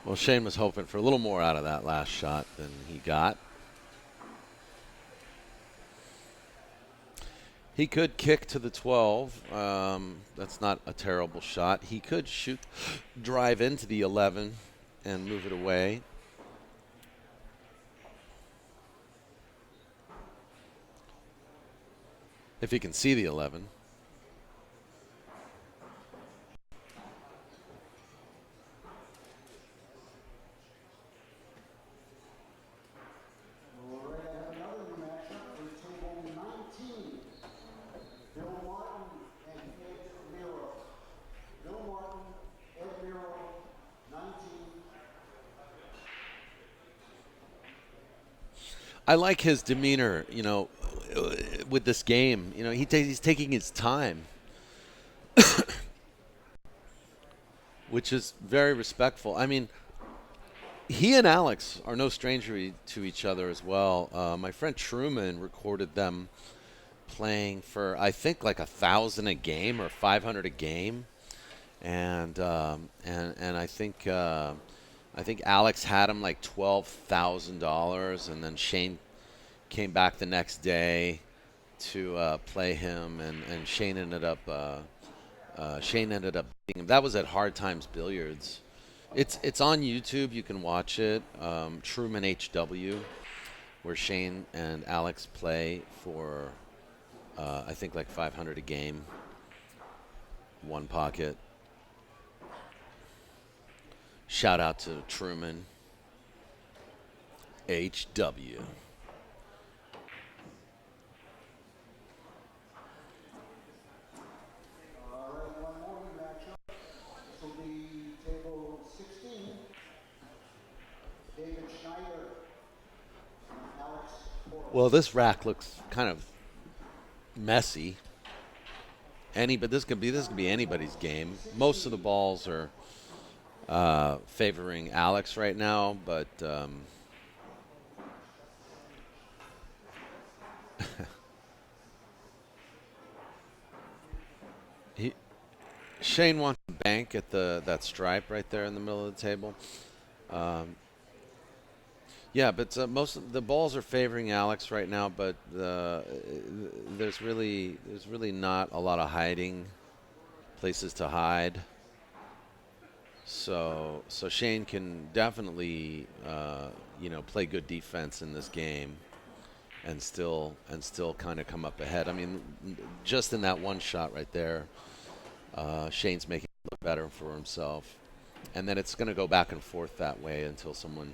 Well, Shane was hoping for a little more out of that last shot than he got. He could kick to the 12. That's not a terrible shot. He could drive into the 11 and move it away. If he can see the 11. I like his demeanor, with this game. You know, he's taking his time, which is very respectful. I mean, he and Alex are no stranger to each other as well. My friend Truman recorded them playing for I think like 1,000 a game or 500 a game, and I think Alex had him like $12,000, and then Shane came back the next day to play him, and Shane ended up beating him. That was at Hard Times Billiards. It's on YouTube. You can watch it. Truman HW, where Shane and Alex play for I think like 500 a game, one pocket. Shout out to Truman HW. Well, this rack looks kind of messy. But this could be anybody's game. Most of the balls are favoring Alex right now, but he, Shane wants to bank at that stripe right there in the middle of the table. Um, yeah, but most of the balls are favoring Alex right now, but there's really not a lot of hiding places to hide. So Shane can definitely play good defense in this game and still kind of come up ahead. I mean, just in that one shot right there, Shane's making it look better for himself, and then it's going to go back and forth that way until someone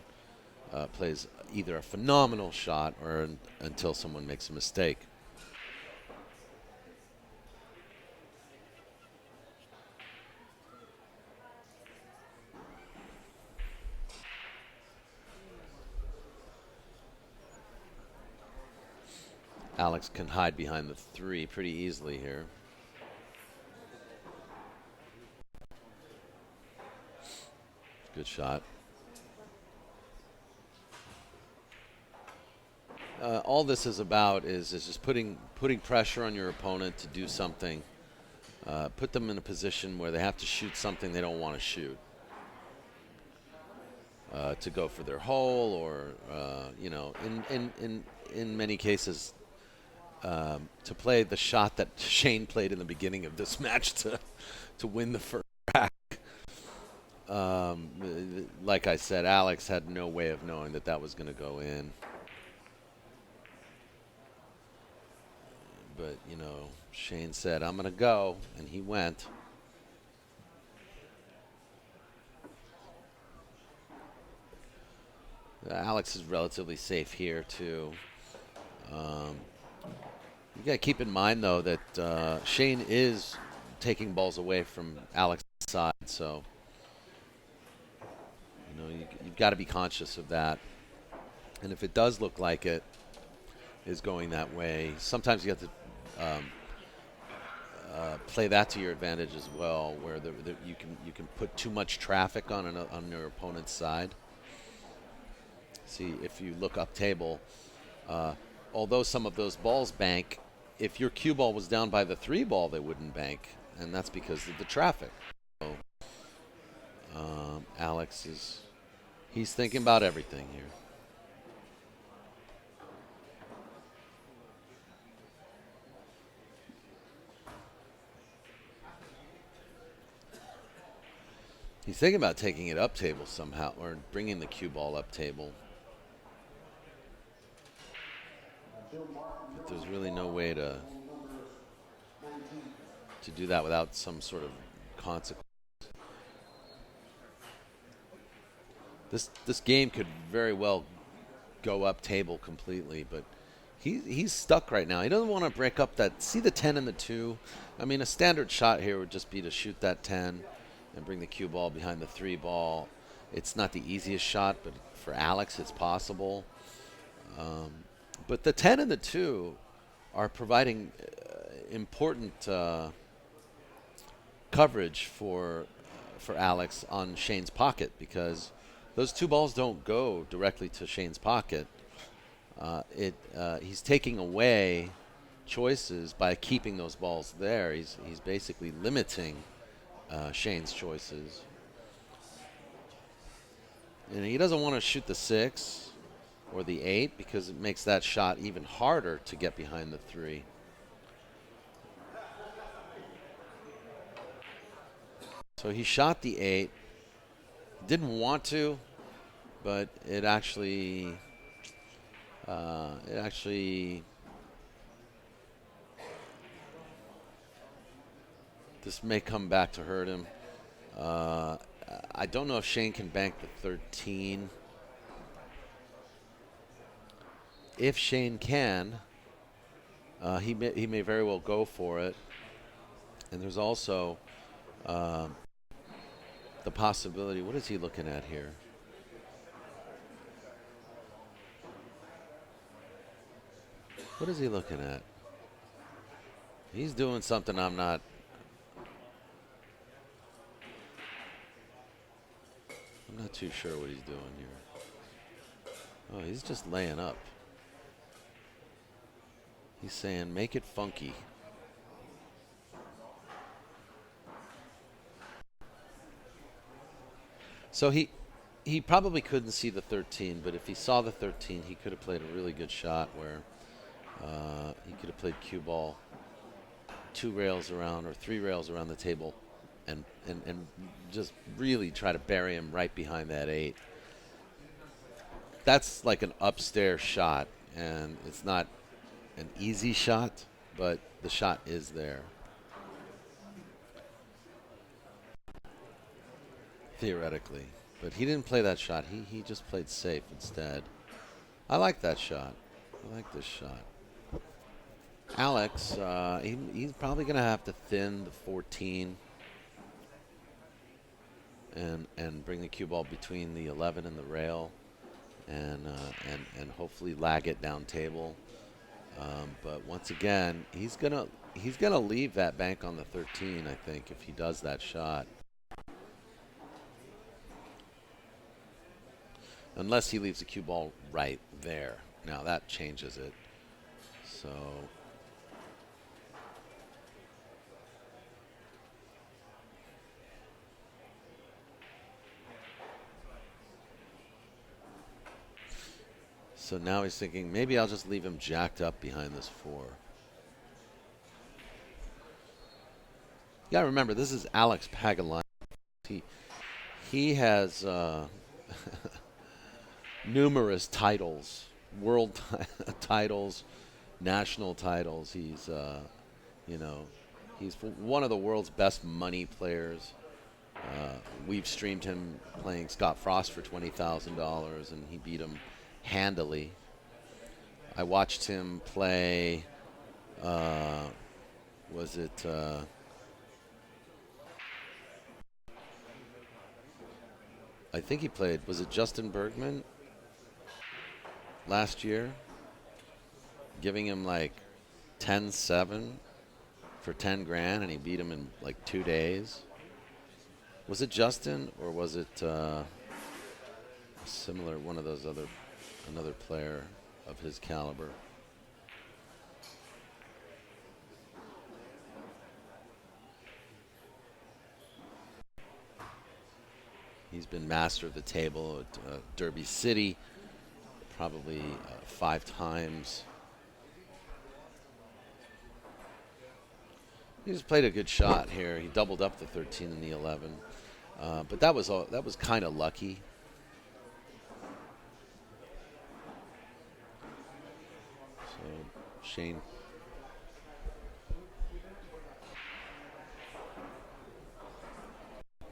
plays either a phenomenal shot or until someone makes a mistake. Alex can hide behind the three pretty easily here. Good shot. All this is about is just putting pressure on your opponent to do something. Put them in a position where they have to shoot something they don't want to shoot. To go for their hole, or in many cases, to play the shot that Shane played in the beginning of this match to win the first rack. Like I said, Alex had no way of knowing that was going to go in. But, Shane said, "I'm going to go," and he went. Alex is relatively safe here, too. You got to keep in mind, though, that Shane is taking balls away from Alex's side, so you've got to be conscious of that. And if it does look like it is going that way, sometimes you have to play that to your advantage as well, where you can put too much traffic on your opponent's side. See, if you look up table, although some of those balls bank, if your cue ball was down by the 3 ball, they wouldn't bank, and that's because of the traffic. So, Alex he's thinking about everything here. He's thinking about taking it up table somehow, or bringing the cue ball up table. But there's really no way to do that without some sort of consequence. This game could very well go up table completely, but he's stuck right now. He doesn't want to break up that. See the 10 and the 2? I mean, a standard shot here would just be to shoot that 10 and bring the cue ball behind the 3 ball. It's not the easiest shot, but for Alex, it's possible. But the 10 and the 2 are providing important coverage for Alex on Shane's pocket, because those two balls don't go directly to Shane's pocket. He's taking away choices by keeping those balls there. He's basically limiting Shane's choices, and he doesn't want to shoot the 6 or the 8 because it makes that shot even harder to get behind the 3. So he shot the 8. Didn't want to, but it actually this may come back to hurt him. I don't know if Shane can bank the 13. If Shane can, he may very well go for it. And there's also the possibility. What is he looking at here? What is he looking at? He's doing something I'm not too sure what he's doing here. Oh, he's just laying up. He's saying, make it funky. So he probably couldn't see the 13, but if he saw the 13, he could have played a really good shot where he could have played cue ball 2 rails around or 3 rails around the table and just really try to bury him right behind that 8. That's like an upstairs shot, and it's not an easy shot, but the shot is there. Theoretically. But he didn't play that shot. He just played safe instead. I like that shot. I like this shot. Alex, he's probably going to have to thin the 14 and bring the cue ball between the 11 and the rail, and hopefully lag it down table. But once again, he's gonna leave that bank on the 13. I think if he does that shot, unless he leaves the cue ball right there. Now that changes it. So now he's thinking, maybe I'll just leave him jacked up behind this 4. You gotta remember, this is Alex PAGULAYAN. He has numerous titles, world titles, national titles. He's he's one of the world's best money players. We've streamed him playing Scott Frost for $20,000, and he beat him handily. I watched him play. Was it? I think he played. Was it Justin Bergman last year? Giving him like 10-7 for 10 grand, and he beat him in like 2 days. Was it Justin, or was it similar, one of those another player of his caliber? He's been master of the table at Derby City, probably 5 times. He just played a good shot here. He doubled up the 13 and the 11, but that was kind of lucky. So Shane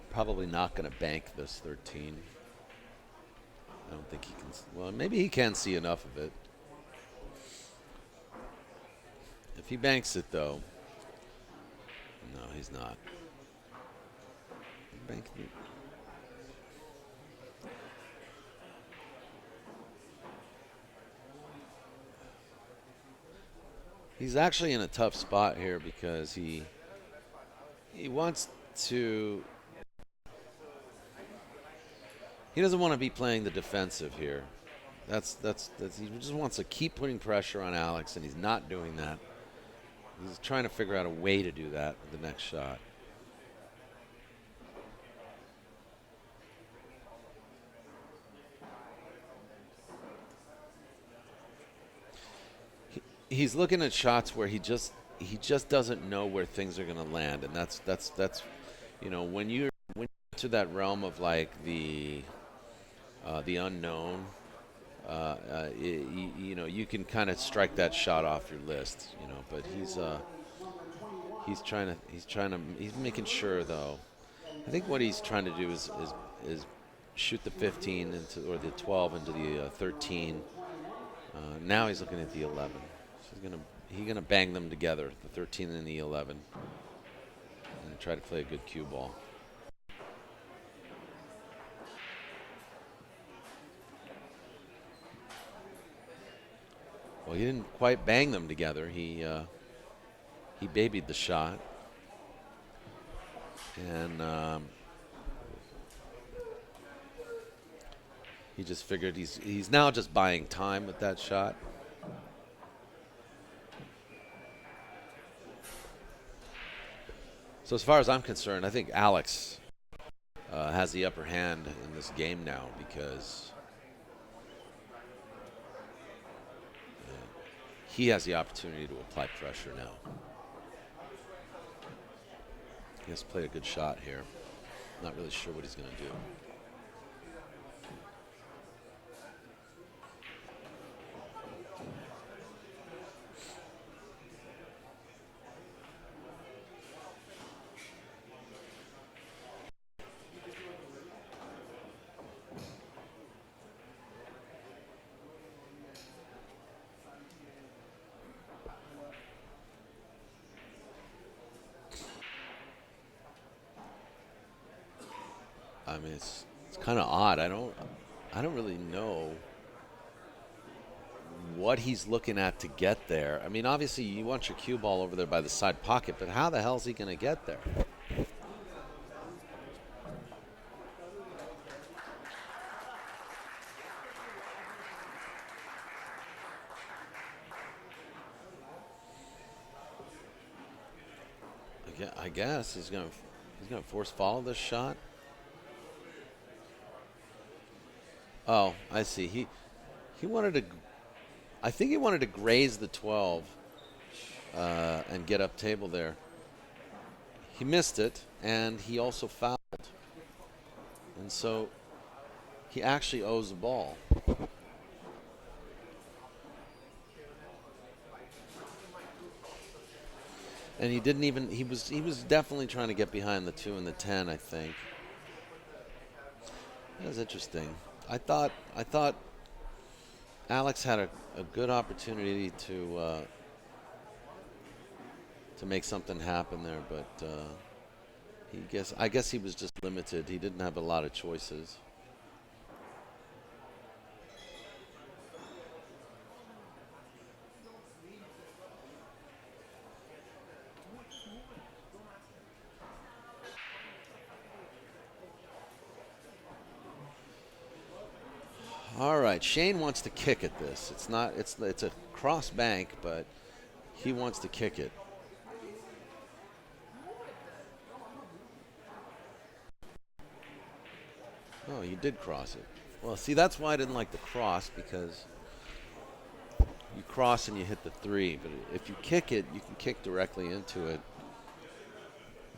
probably not going to bank this 13. I don't think he can. Well, maybe he can see enough of it. If he banks it, though, no, he's not. Bank it. He's actually in a tough spot here because he wants to. He doesn't want to be playing the defensive here. That's he just wants to keep putting pressure on Alex, and he's not doing that. He's trying to figure out a way to do that with the next shot. He's looking at shots where he just doesn't know where things are going to land, and that's when you get to that realm of like the unknown. You can kind of strike that shot off your list, but he's making sure though. I think what he's trying to do is shoot the 15 into or the 12 into the 13. Now he's looking at the 11. So he's gonna bang them together, the 13 and the 11, and try to play a good cue ball. Well, he didn't quite bang them together. He babied the shot, and he just figured he's now just buying time with that shot. So as far as I'm concerned, I think Alex has the upper hand in this game now because he has the opportunity to apply pressure now. He has played a good shot here. Not really sure what he's going to do. I mean, it's kind of odd. I don't really know what he's looking at to get there. I mean, obviously you want your cue ball over there by the side pocket, but how the hell is he going to get there? I guess he's gonna force follow this shot. Oh, I see. He wanted to. I think he wanted to graze the 12 and get up table there. He missed it, and he also fouled, and so he actually owes the ball. And he didn't even. He was definitely trying to get behind the 2 and the 10. I think. That was interesting. I thought Alex had a good opportunity to make something happen there, but I guess he was just limited. He didn't have a lot of choices. All right, Shane wants to kick at this. It's not. It's a cross bank, but he wants to kick it. Oh, you did cross it. Well, see, that's why I didn't like the cross, because you cross and you hit the 3. But if you kick it, you can kick directly into it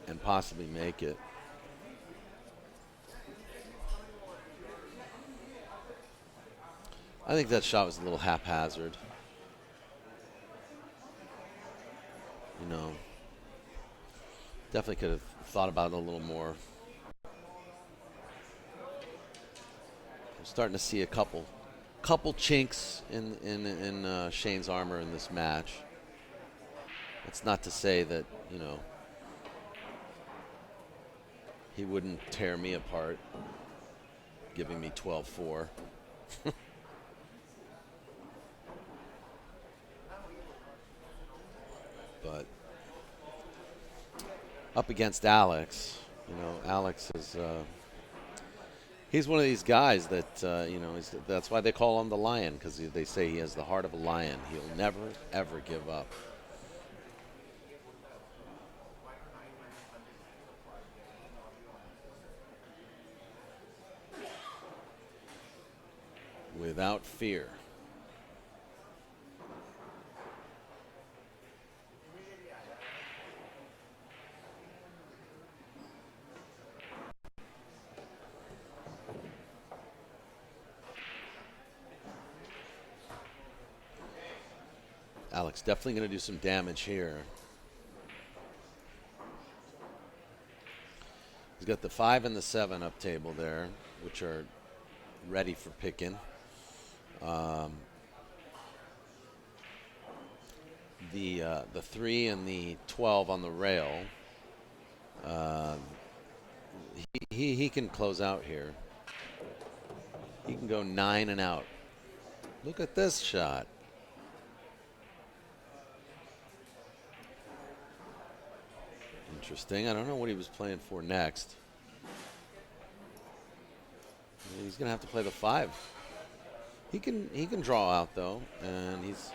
and possibly make it. I think that shot was a little haphazard. You know, definitely could have thought about it a little more. I'm starting to see a couple chinks in Shane's armor in this match. It's not to say that he wouldn't tear me apart, giving me 12-4. up against Alex. You know, Alex is he's one of these guys that that's why they call him the Lion, because they say he has the heart of a lion. He'll never ever give up. Without fear. Alex definitely going to do some damage here. He's got the 5 and the 7 up table there, which are ready for picking. The 3 and the 12 on the rail. He can close out here. He can go 9 and out. Look at this shot. Interesting. I don't know what he was playing for next. He's going to have to play the 5. He can draw out though, and he's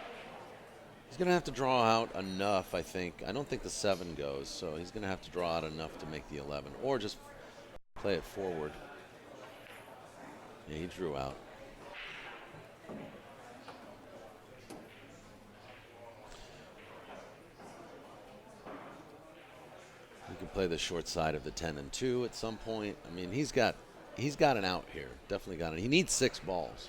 going to have to draw out enough, I think. I don't think the 7 goes, so he's going to have to draw out enough to make the 11, or just play it forward. Yeah, he drew out. He can play the short side of the 10 and 2 at some point. I mean, he's got an out here. Definitely got it. He needs 6 balls.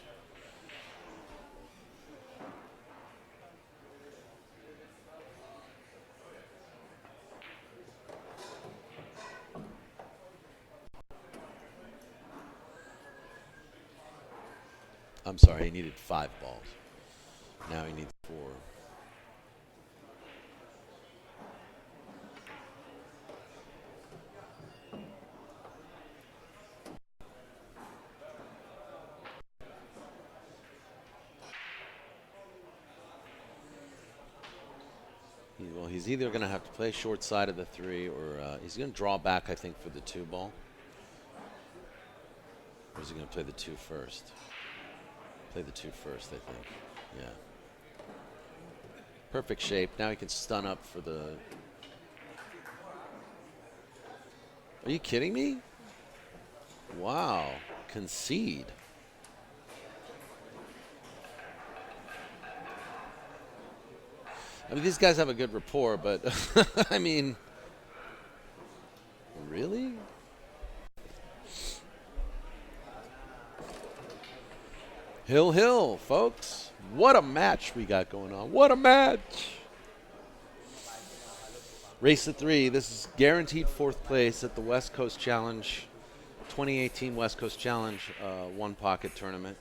I'm sorry, he needed 5 balls. Now he needs 4. Well, he's either going to have to play short side of the 3, or he's going to draw back, I think, for the 2 ball. Or is he going to play the 2 first? Play the 2 first, I think. Yeah. Perfect shape. Now he can stun up for the... Are you kidding me? Wow. Concede. I mean, these guys have a good rapport, but I mean, really? Hill, folks. What a match we got going on. What a match. Race to 3. This is guaranteed 4th place at the West Coast Challenge, 2018 West Coast Challenge One Pocket Tournament,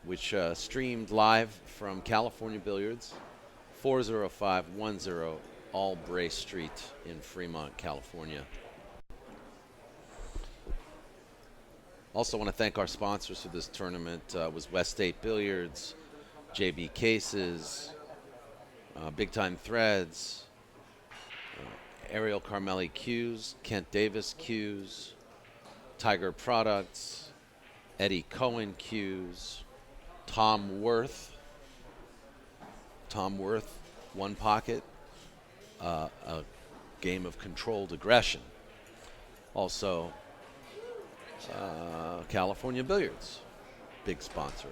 which streamed live from California Billiards, 40510 Albray Street in Fremont, California. Also want to thank our sponsors for this tournament. Was West State Billiards, JB Cases, Big Time Threads, Ariel Carmelli Cues, Kent Davis Cues, Tiger Products, Eddie Cohen Cues, Tom Worth, One Pocket, a game of controlled aggression. Also, California Billiards, big sponsor.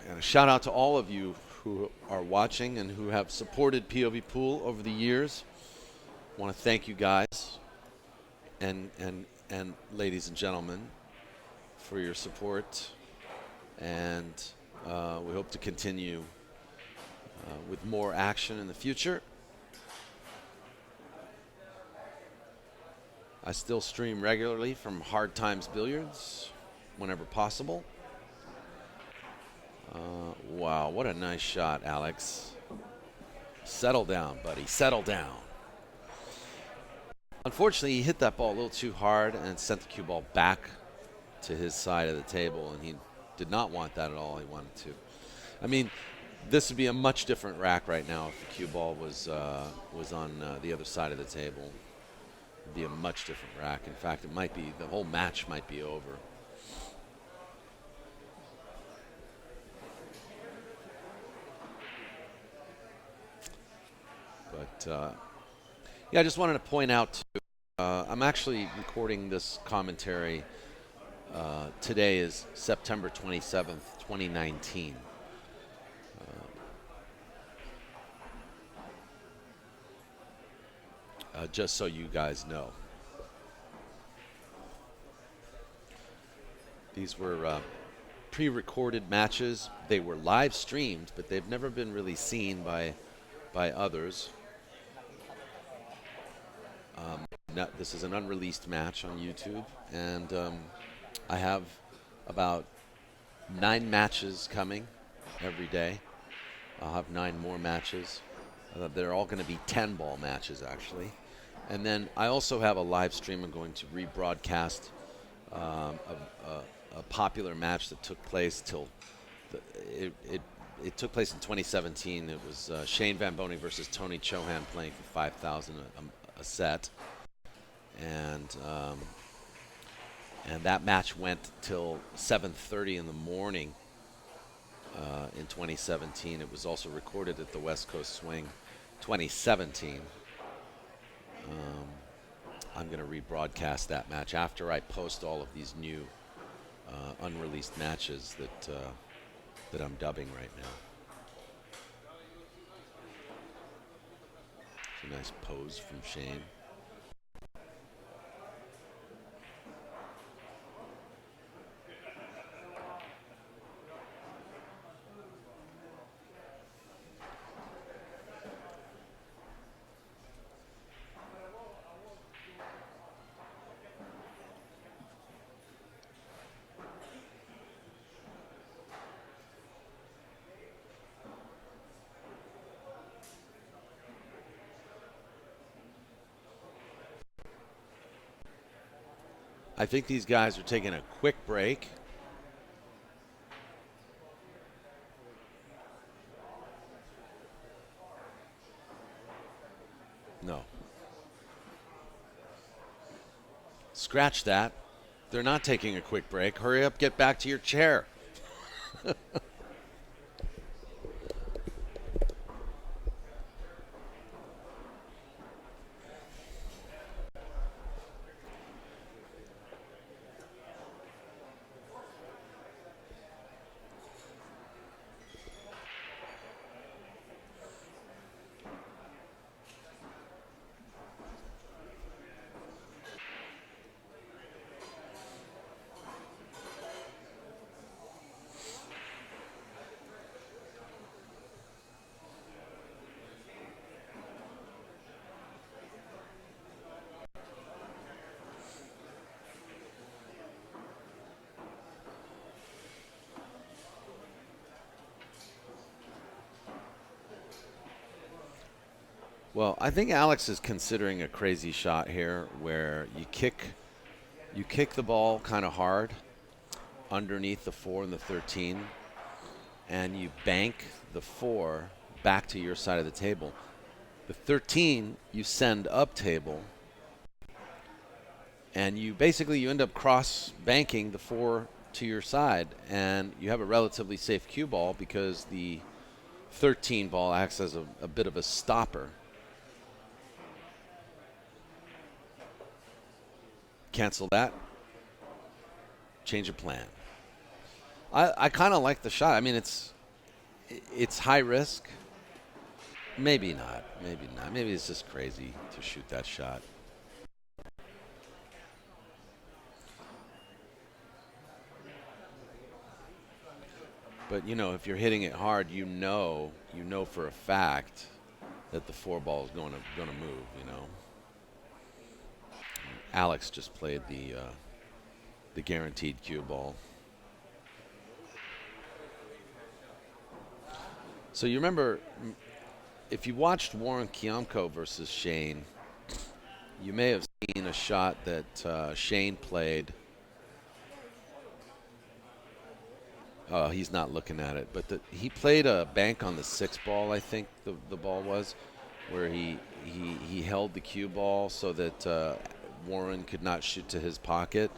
And a shout out to all of you who are watching and who have supported POVPOOL over the years. I want to thank you guys and ladies and gentlemen for your support, and we hope to continue with more action in the future. I still stream regularly from Hard Times Billiards whenever possible. Wow, what a nice shot, Alex. Settle down, buddy. Settle down. Unfortunately, he hit that ball a little too hard and sent the cue ball back to his side of the table, and he did not want that at all. He wanted to. I mean, this would be a much different rack right now if the cue ball was on the other side of the table. It'd be a much different rack. In fact, it might be the whole match might be over. But yeah, I just wanted to point out. I'm actually recording this commentary. Today is September 27th, 2019. Just so you guys know. These were pre-recorded matches. They were live streamed, but they've never been really seen by others. This is an unreleased match on YouTube, and I have about 9 matches coming every day. I'll have 9 more matches. They're all going to be 10-ball matches, actually. And then I also have a live stream. I'm going to rebroadcast a popular match that took place till it took place in 2017. It was Shane VanBOENING versus Tony Chohan playing for 5,000 a set, and that match went till 7:30 in the morning in 2017. It was also recorded at the West Coast Swing 2017. I'm going to rebroadcast that match after I post all of these new unreleased matches that I'm dubbing right now. It's a nice pose from Shane. I think these guys are taking a quick break. No. Scratch that. They're not taking a quick break. Hurry up, get back to your chair. Well, I think Alex is considering a crazy shot here where you kick the ball kind of hard underneath the 4 and the 13, and you bank the 4 back to your side of the table. The 13 you send up table, and you end up cross banking the 4 to your side, and you have a relatively safe cue ball because the 13 ball acts as a bit of a stopper. Cancel that. Change of plan. I kind of like the shot. I mean, it's high risk. Maybe not. Maybe not. Maybe it's just crazy to shoot that shot. But you know, if you're hitting it hard, you know for a fact that the 4 ball is going to move. You know. Alex just played the guaranteed cue ball. So you remember, if you watched Warren Kiamko versus Shane, you may have seen a shot that Shane played. Oh, he's not looking at it, but he played a bank on the 6 ball. I think the ball was where he held the cue ball so that Warren could not shoot to his pocket.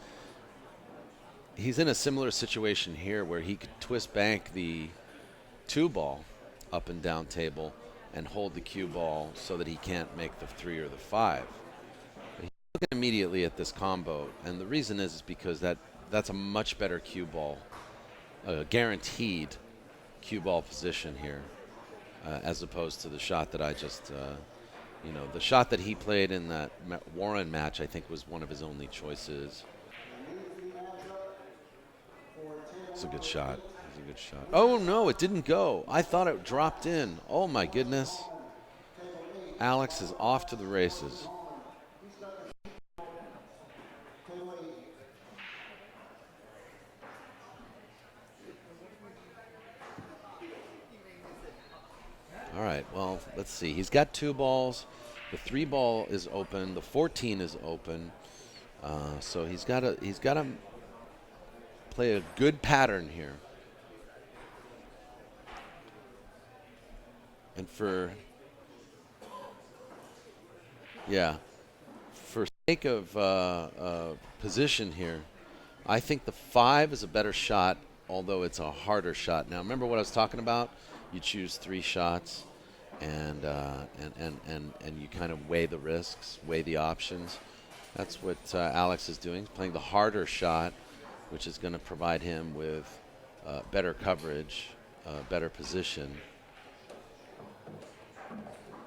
He's in a similar situation here where he could twist bank the 2 ball up and down table and hold the cue ball so that he can't make the 3 or the 5. He's looking immediately at this combo, and the reason is because that's a much better cue ball, a guaranteed cue ball position here, as opposed to the shot that I just, the shot that he played in that Warren match, I think was one of his only choices. It's a good shot. It's a good shot. Oh, no, it didn't go. I thought it dropped in. Oh, my goodness. Alex is off to the races. All right, well, let's see. He's got 2 balls. The 3 ball is open. The 14 is open. So he's got to play a good pattern here. And for sake of position here, I think the 5 is a better shot, although it's a harder shot. Now, remember what I was talking about? You choose 3 shots, and you kind of weigh the risks, weigh the options. That's what Alex is doing. He's playing the harder shot, which is going to provide him with better coverage, better position.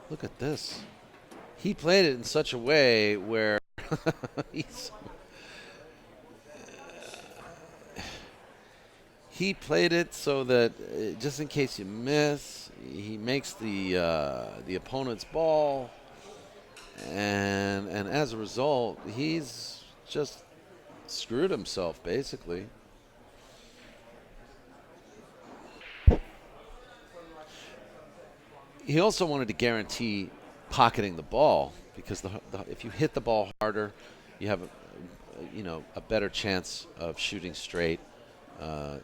Look at this. He played it in such a way where he played it so that just in case you miss, he makes the opponent's ball, and as a result, he's just screwed himself basically. He also wanted to guarantee pocketing the ball because if you hit the ball harder, you have a better chance of shooting straight.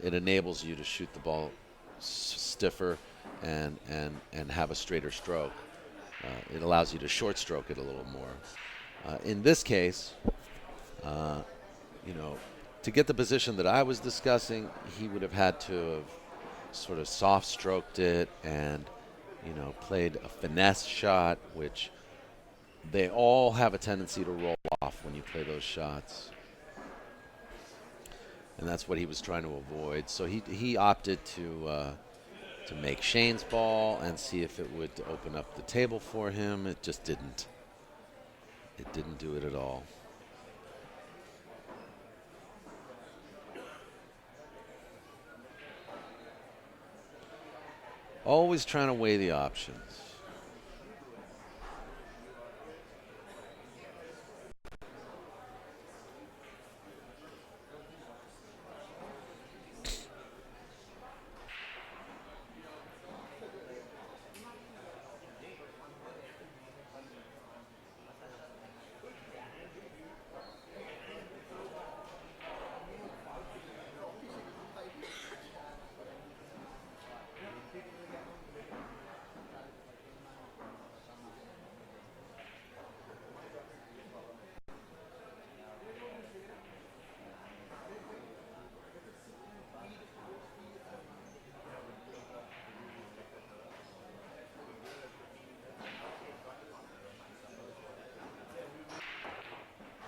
It enables you to shoot the ball stiffer and have a straighter stroke. It allows you to short stroke it a little more. In this case, to get the position that I was discussing, he would have had to have sort of soft stroked it and played a finesse shot, which they all have a tendency to roll off when you play those shots. And that's what he was trying to avoid. So he opted to make Shane's ball and see if it would open up the table for him. It just didn't. It didn't do it at all. Always trying to weigh the options.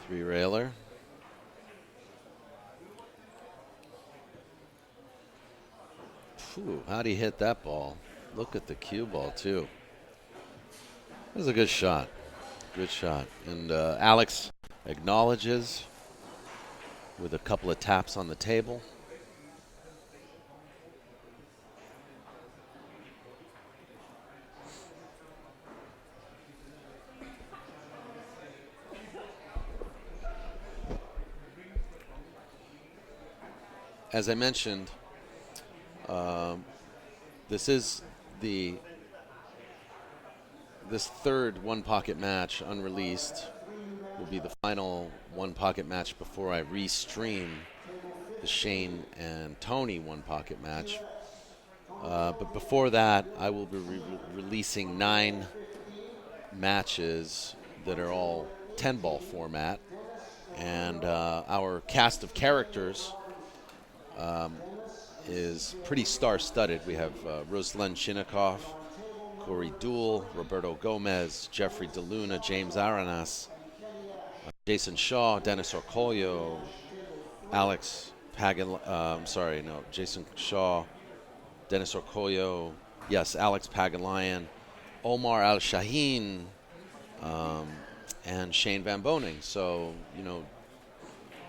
Three-railer. How'd he hit that ball? Look at the cue ball, too. It was a good shot. Good shot. And Alex acknowledges with a couple of taps on the table. As I mentioned, this is the this third one pocket match, Unreleased, will be the final one pocket match before I restream the Shane and Tony one pocket match. But before that, I will be releasing 9 matches that are all 10-ball format. And our cast of characters is pretty star-studded. We have Ruslan Shinnikov, Corey Duell, Roberto Gomez, Jeffrey DeLuna, James Aranas, Jason Shaw, Dennis Orcollo, Jason Shaw, Dennis Orcollo, yes, Alex PAGULAYAN, Omar Al-Shaheen, and Shane VanBOENING. So,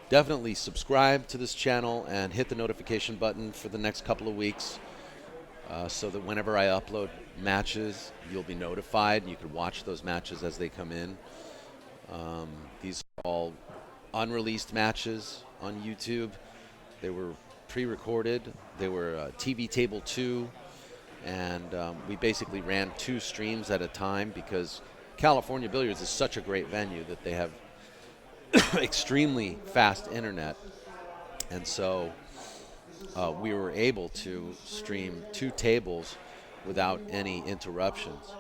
definitely subscribe to this channel and hit the notification button for the next couple of weeks so that whenever I upload matches, you'll be notified. You can watch those matches as they come in. These are all unreleased matches on YouTube. They were pre-recorded. They were TV Table 2, and we basically ran 2 streams at a time because California Billiards is such a great venue that they have extremely fast internet, and so we were able to stream 2 tables without any interruptions.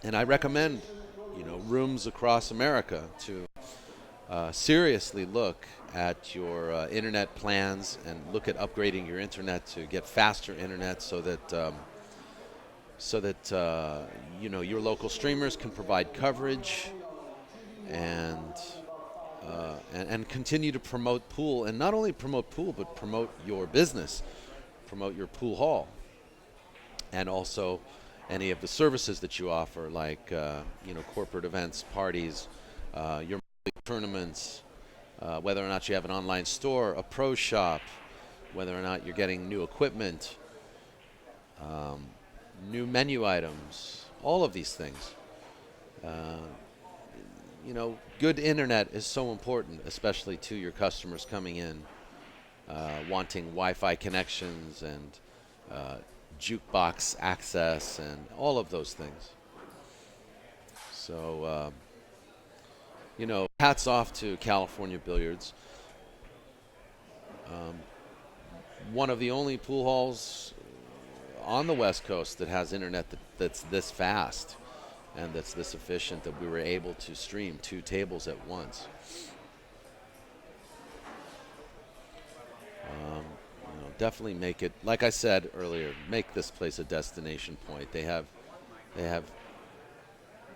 And I recommend, rooms across America to seriously look at your internet plans and look at upgrading your internet to get faster internet so that your local streamers can provide coverage and continue to promote pool, and not only promote pool but promote your business, promote your pool hall, and also any of the services that you offer, like corporate events, parties, your tournaments, whether or not you have an online store, a pro shop, whether or not you're getting new equipment, new menu items, all of these things. Good internet is so important, especially to your customers coming in, wanting Wi-Fi connections and jukebox access and all of those things. So, hats off to California Billiards. One of the only pool halls on the West Coast that has internet that's this fast and that's this efficient, that we were able to stream 2 tables at once. Definitely make it, like I said earlier, make this place a destination point. They have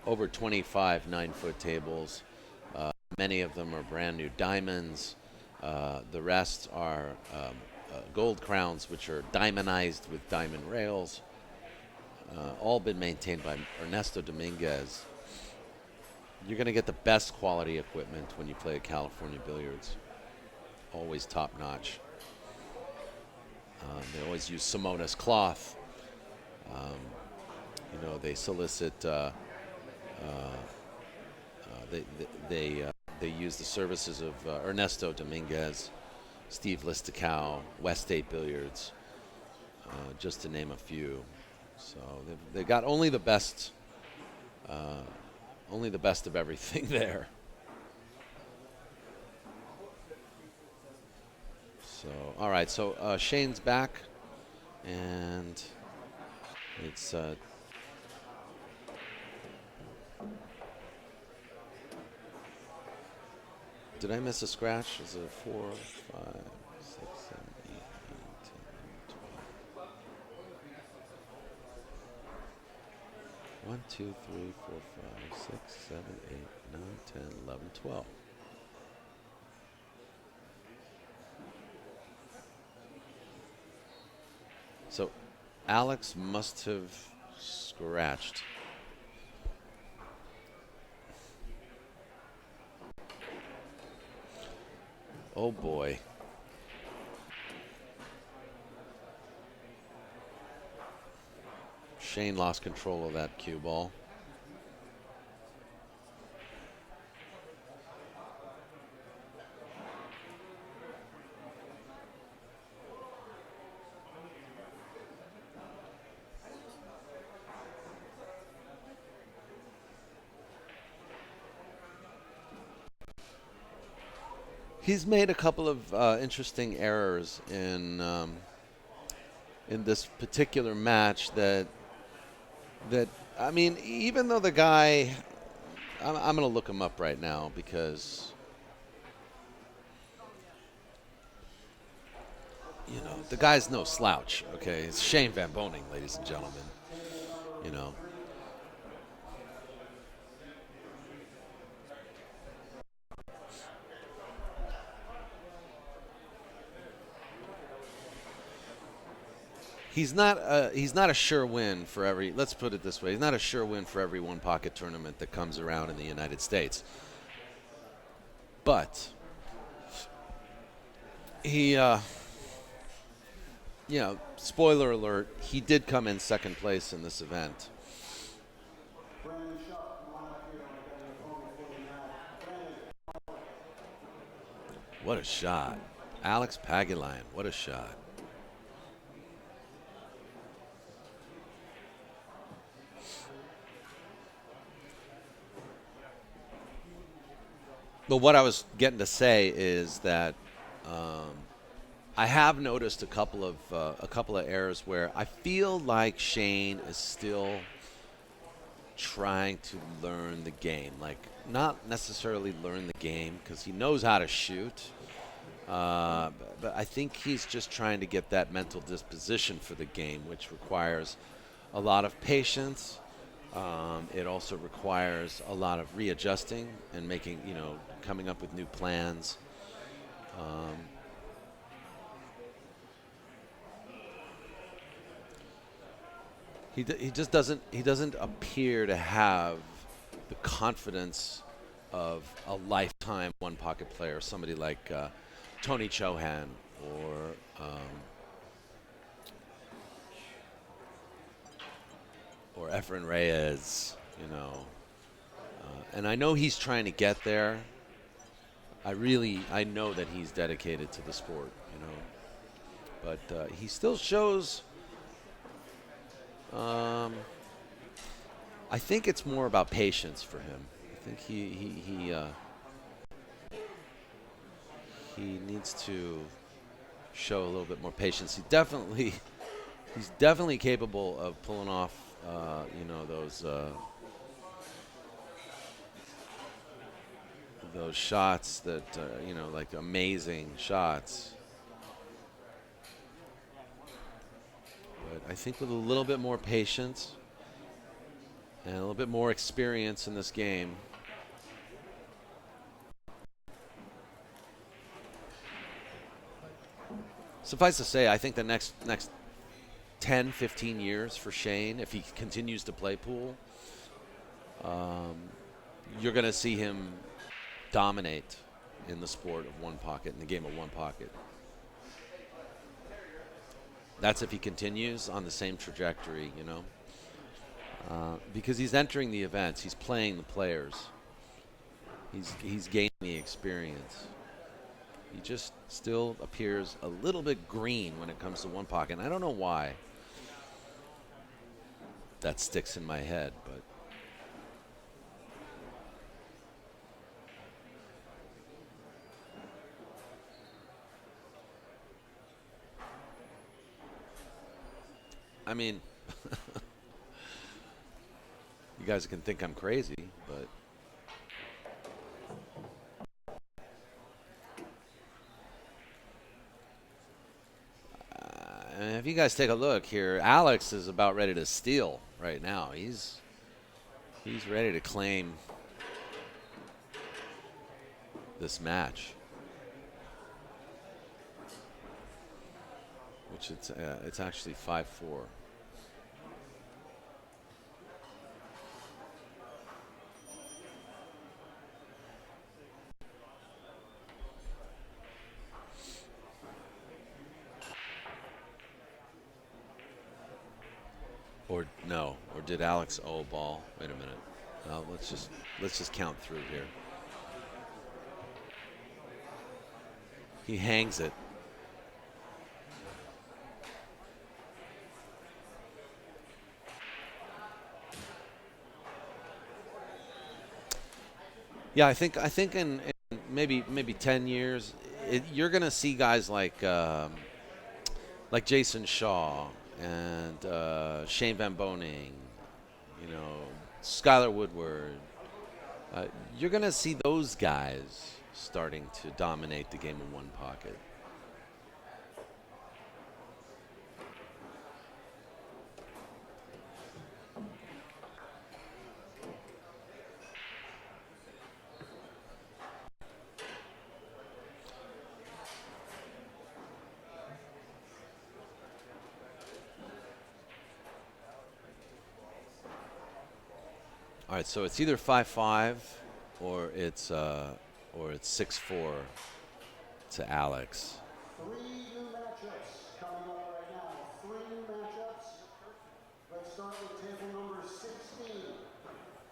over 25 9-foot tables. Many of them are brand new diamonds. The rest are gold crowns, which are diamondized with diamond rails. All been maintained by Ernesto Dominguez. You're going to get the best quality equipment when you play at California Billiards. Always top notch. They always use Simona's cloth. They solicit. They use the services of Ernesto Dominguez, Steve Listokow, West 8 Billiards, just to name a few. So they've got only the best of everything there. So, all right. So Shane's back, and it's did I miss a scratch? Is it 4, 5, 6, 7, 8, 9, 10, 12? 1, 2, 3, 4, 5, 6, 7, 8, 9, 10, 11, 12. So Alex must have scratched. Oh boy. Shane lost control of that cue ball. He's made a couple of interesting errors in this particular match that I mean, even though the guy, I'm going to look him up right now because you know the guy's no slouch. Okay, it's Shane VanBOENING, ladies and gentlemen. You know, he's not a sure win for every. Let's put it this way: he's not a sure win for every one pocket tournament that comes around in the United States. But he, you know, spoiler alert, he did come in second place in this event. What a shot. Alex PAGULAYAN, what a shot. But what I was getting to say is that um, I have noticed a couple of errors where I feel like Shane is still trying to learn the game. Like, not necessarily learn the game because he knows how to shoot. But I think he's just trying to get that mental disposition for the game, which requires a lot of patience. It also requires a lot of readjusting and making, you know, coming up with new plans. Um, he just doesn't appear to have the confidence of a lifetime one pocket player, somebody like Tony Chohan or Efren Reyes, you know. And I know he's trying to get there. I know that he's dedicated to the sport, you know. But he still shows. Um, I think it's more about patience for him. I think he needs to show a little bit more patience. He's definitely capable of pulling off, you know, those shots that you know, like amazing shots. But I think with a little bit more patience and a little bit more experience in this game, suffice to say, I think the next 10, 15 years for Shane, if he continues to play pool, um, you're going to see him dominate in the sport of one pocket, in the game of one pocket. That's if he continues on the same trajectory, you know, because he's entering the events, he's playing the players, he's gaining the experience. He just still appears a little bit green when it comes to one pocket. And I don't know why that sticks in my head, but I mean, you guys can think I'm crazy, but if you guys take a look here, Alex is about ready to steal right now. He's ready to claim this match, which it's actually 5-4. Or no, or did Alex owe a ball? Wait a minute. Let's just count through here. He hangs it. Yeah, I think in maybe 10 years, you're going to see guys like Jason Shaw and Shane VanBOENING, you know, Skylar Woodward. Uh, you're going to see those guys starting to dominate the game in one pocket. All right, so it's either 5-5 or it's 6-4 to Alex. Three new matchups coming up right now. Three new matchups. Let's start with table number 16.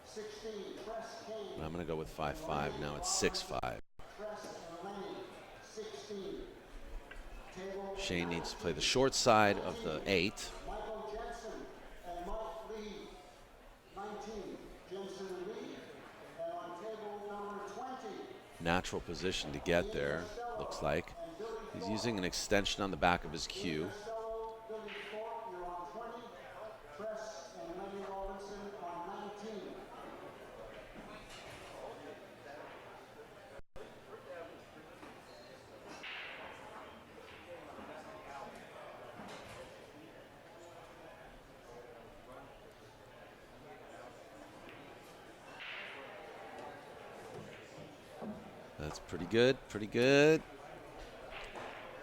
16, Press Kane. I'm going to go with 5-5. Now it's 6-5. Press and Lenny, 16. Shane needs to play the short side of the 8. Michael Jensen and Mark Lee, 19. Jensen and Lee. And on table number 20. Natural position to get there, looks like. He's using an extension on the back of his cue. Billy Fort, you're on 20. Press and Lenny Robinson on 19. That's pretty good, pretty good.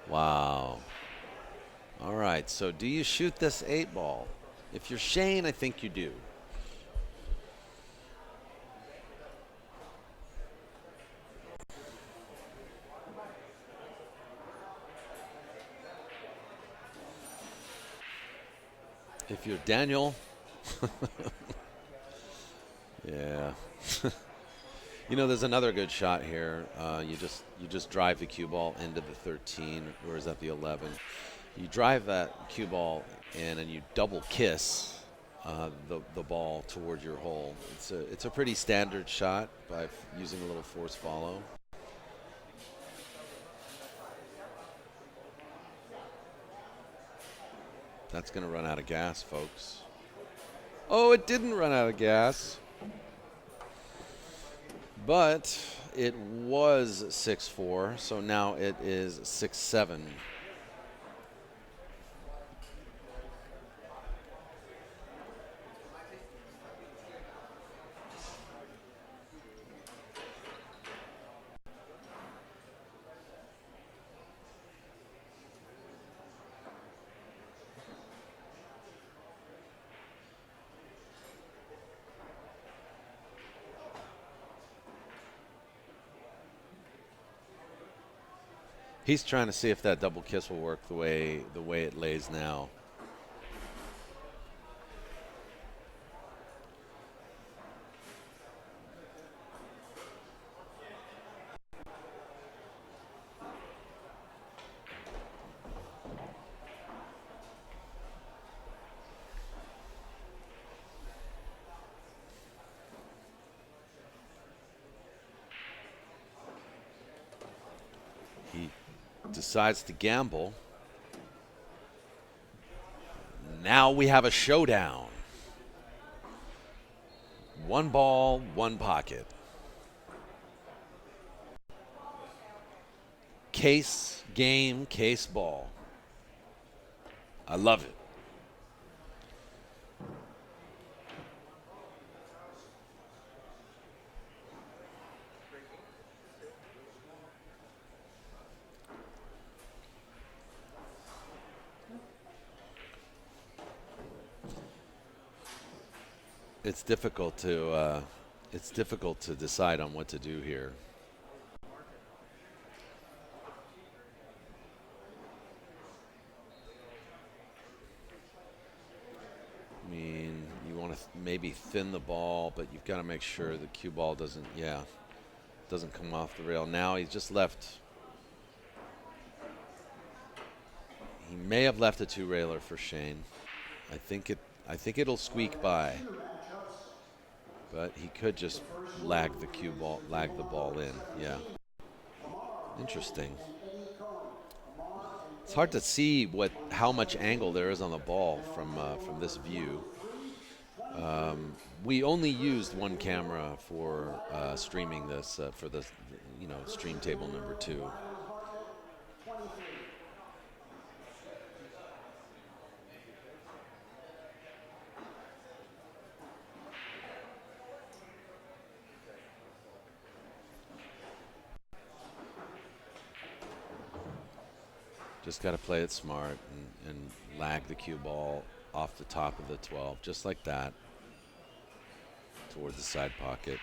Wow. All right, so do you shoot this 8 ball? If you're Shane, I think you do. If you're Daniel, yeah. You know, there's another good shot here. You just drive the cue ball into the 13, or is that the 11? You drive that cue ball in, and you double kiss the ball toward your hole. It's a pretty standard shot by using a little force follow. That's going to run out of gas, folks. Oh, it didn't run out of gas. But it was 6-4, so now it is 6-7. He's trying to see if that double kiss will work the way it lays now. He decides to gamble. Now we have a showdown. 1 ball, 1 pocket. Case game, case ball. I love it. It's difficult to decide on what to do here. I mean, you want to maybe thin the ball, but you've got to make sure the cue ball doesn't come off the rail. Now he's just left. He may have left a 2-railer for Shane. I think it'll squeak by, but he could just lag the ball in. Yeah. Interesting. It's hard to see how much angle there is on the ball from this view. We only used one camera for streaming this for the stream table number 2. Just got to play it smart and lag the cue ball off the top of the 12, just like that, toward the side pocket.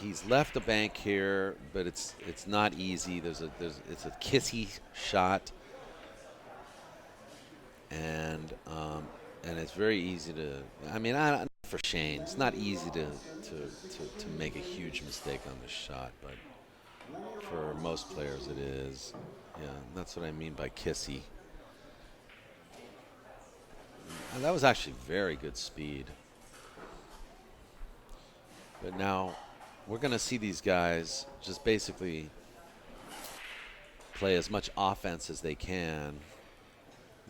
He's left a bank here, but it's not easy. It's a kissy shot, and it's very easy to. I mean, for Shane, it's not easy to make a huge mistake on this shot, but for most players it is. Yeah, that's what I mean by kissy. And that was actually very good speed. But now we're going to see these guys just basically play as much offense as they can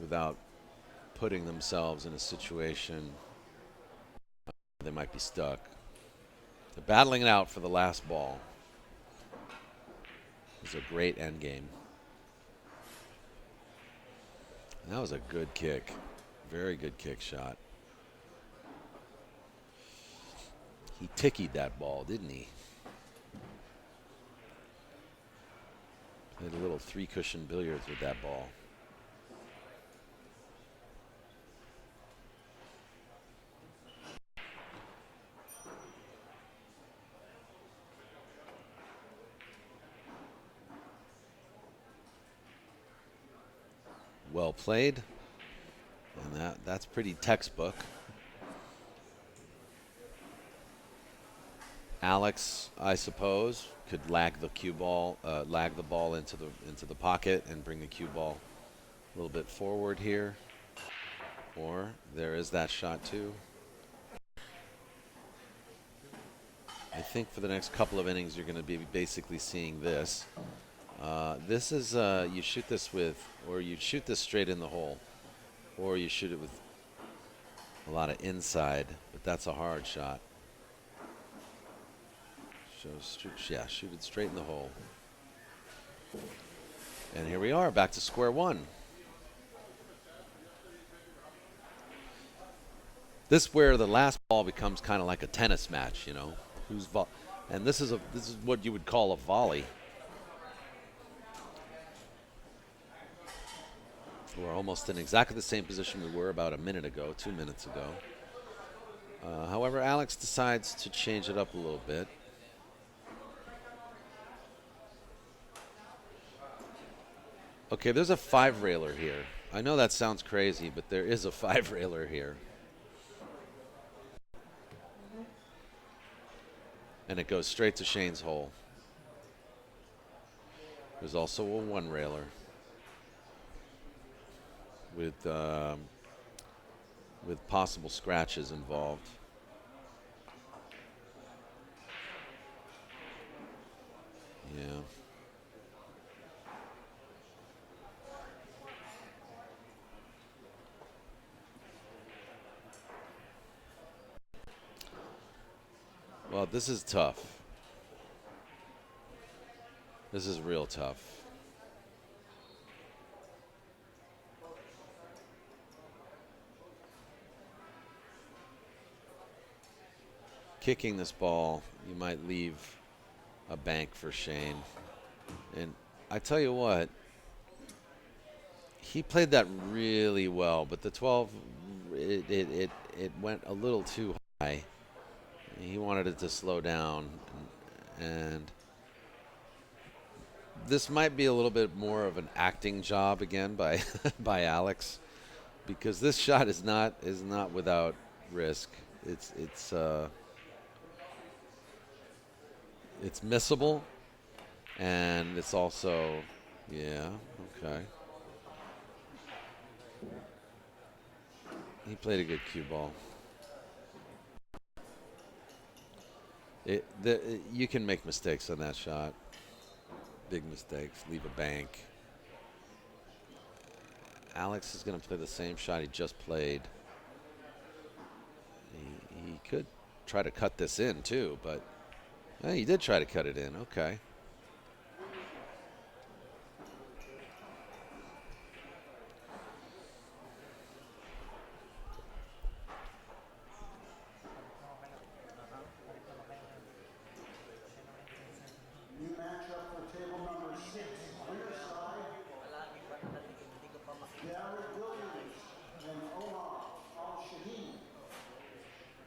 without putting themselves in a situation they might be stuck. They're battling it out for the last ball. It's a great end game. And that was a good kick. Very good kick shot. He tickied that ball, didn't he? Played a little 3-cushion billiards with that ball. Well played. And that's pretty textbook. Alex, I suppose, could lag the cue ball, lag the ball into the pocket and bring the cue ball a little bit forward here. Or there is that shot too. I think for the next couple of innings you're going to be basically seeing this. This is you shoot this with, or you shoot this straight in the hole, or you shoot it with a lot of inside, but that's a hard shot. Shoot it straight in the hole. And here we are, back to square one. This is where the last ball becomes kind of like a tennis match, you know. And this is what you would call a volley. We're almost in exactly the same position we were about a minute ago, 2 minutes ago. However, Alex decides to change it up a little bit. Okay, there's a 5-railer here. I know that sounds crazy, but there is a 5-railer here. And it goes straight to Shane's hole. There's also a 1-railer with possible scratches involved. Yeah. Well, this is tough. This is real tough. Kicking this ball, you might leave a bank for Shane. And I tell you what, he played that really well, but the 12, it went a little too high. He wanted it to slow down, and this might be a little bit more of an acting job again by by Alex, because this shot is not without risk. It's missable, and it's also, yeah, okay. He played a good cue ball. You can make mistakes on that shot. Big mistakes. Leave a bank. Alex is going to play the same shot he just played. He could try to cut this in too, but he did try to cut it in. Okay. New matchup for table number 6, rear side. Jared Williams and Omar Al-Shaheen.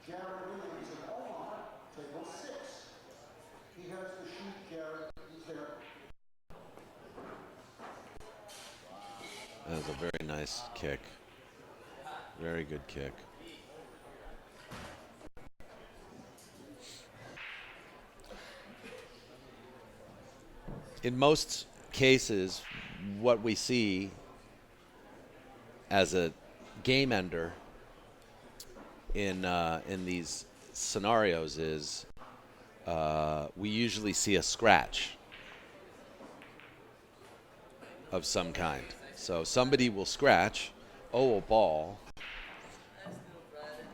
Jared Williams and Omar, table 6. He has the sheet, Jared. He's there. That was a very nice kick. Very good kick. In most cases, what we see as a game ender in these scenarios is we usually see a scratch of some kind. So somebody will scratch, a ball,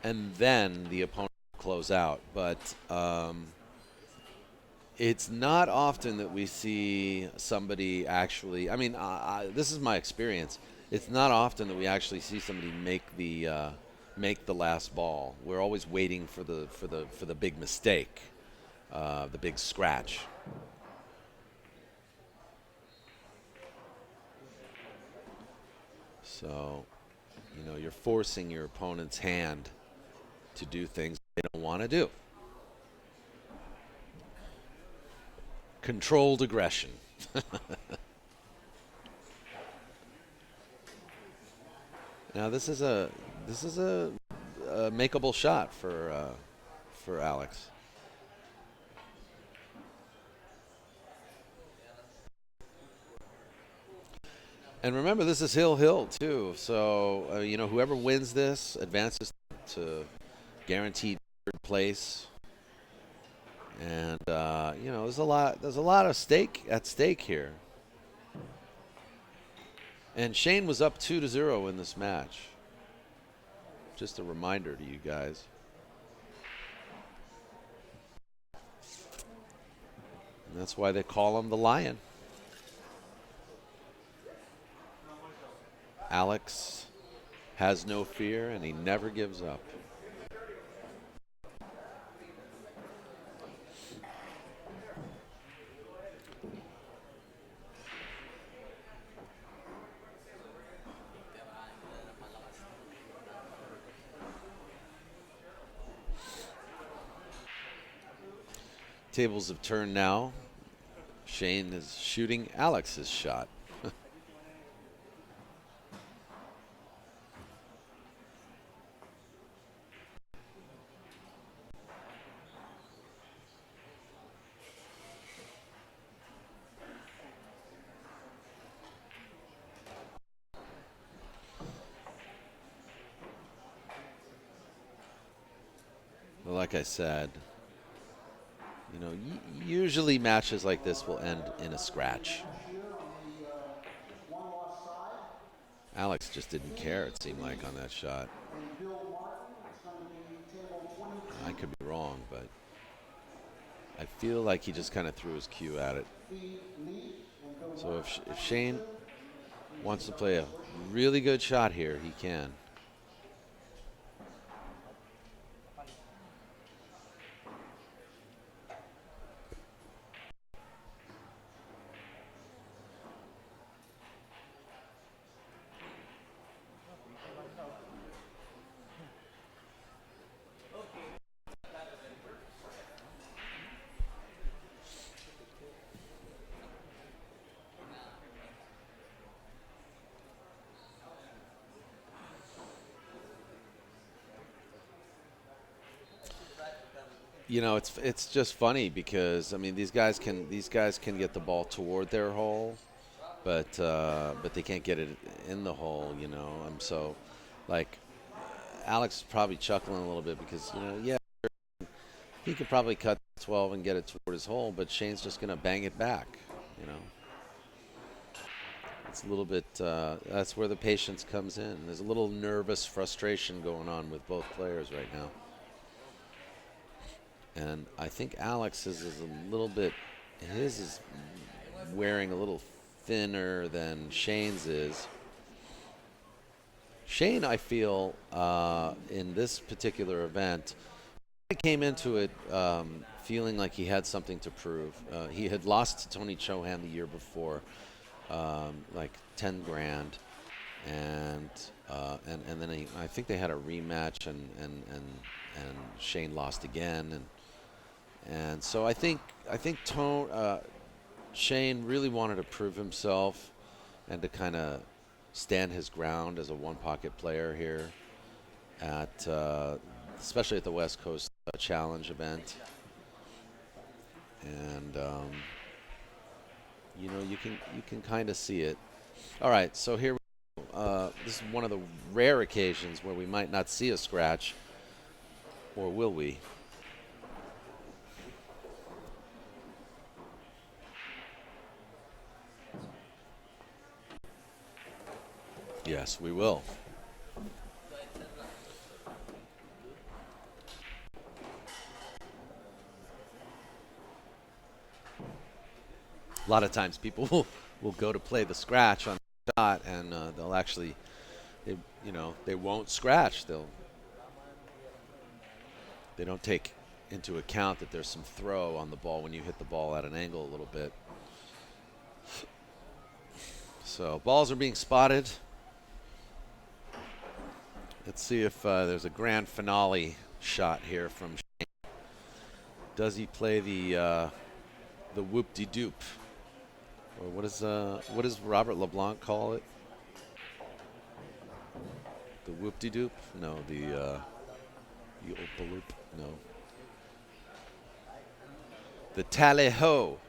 and then the opponent will close out. But it's not often that we see somebody actually. I mean, this is my experience. It's not often that we actually see somebody make the last ball. We're always waiting for the big mistake, the big scratch. So, you're forcing your opponent's hand to do things they don't want to do. Controlled aggression. Now this is a makeable shot for Alex. And remember, this is hill too. So whoever wins this advances to guaranteed third place. And there's a lot of at stake here. And Shane was up 2-0 in this match. Just a reminder to you guys. And that's why they call him the Lion. Alex has no fear, and he never gives up. Tables have turned now. Shane is shooting Alex's shot. Well, like I said, usually matches like this will end in a scratch. Alex just didn't care, it seemed like, on that shot. I could be wrong, but I feel like he just kind of threw his cue at it. So if Shane wants to play a really good shot here, he can. It's just funny because these guys can get the ball toward their hole, but they can't get it in the hole. So like Alex is probably chuckling a little bit because he could probably cut 12 and get it toward his hole, but Shane's just going to bang it back, you know. It's a little bit, that's where the patience comes in. There's a little nervous frustration going on with both players right now. And I think Alex's is a little bit, his is wearing a little thinner than Shane's is. Shane, I feel, in this particular event, came into it feeling like he had something to prove. He had lost to Tony Chohan the year before, like 10 grand, and then I think they had a rematch, and Shane lost again, and so I think Shane really wanted to prove himself and to kind of stand his ground as a one-pocket player here at especially at the West Coast Challenge event. And you know, you can kind of see it. All right, so here we go. This is one of the rare occasions where we might not see a scratch, or will we? Yes, we will. A lot of times people will go to play the scratch on the shot, and they'll actually, they won't scratch. They don't take into account that there's some throw on the ball when you hit the ball at an angle a little bit. So balls are being spotted. Let's see if there's a grand finale shot here from Shane. Does he play the whoop-de-doop? Or what does Robert LeBlanc call it? The whoop-de-doop? No, the opaloop? No. The tally-ho.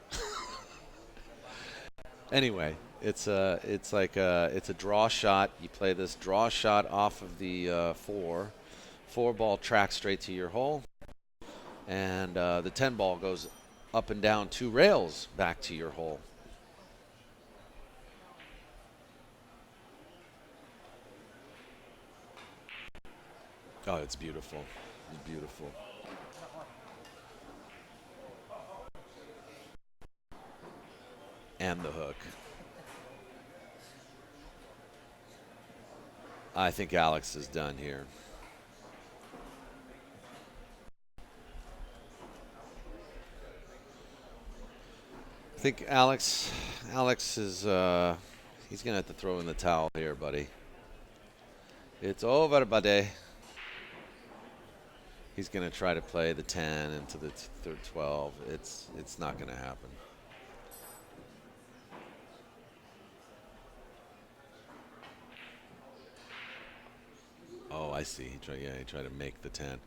Anyway, it's like it's a draw shot. You play this draw shot off of the four ball track straight to your hole, and the 10 ball goes up and down 2 rails back to your hole. Oh, it's beautiful. It's beautiful. And the hook. I think Alex is done here. I think Alex is he's gonna have to throw in the towel here, buddy. It's over, buddy. He's gonna try to play the 10 into the 12. It's not gonna happen. Oh, I see. He tried to make the 10.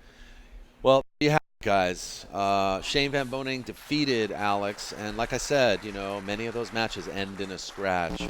Well, you have it, guys. Shane VanBOENING defeated Alex, and like I said, many of those matches end in a scratch.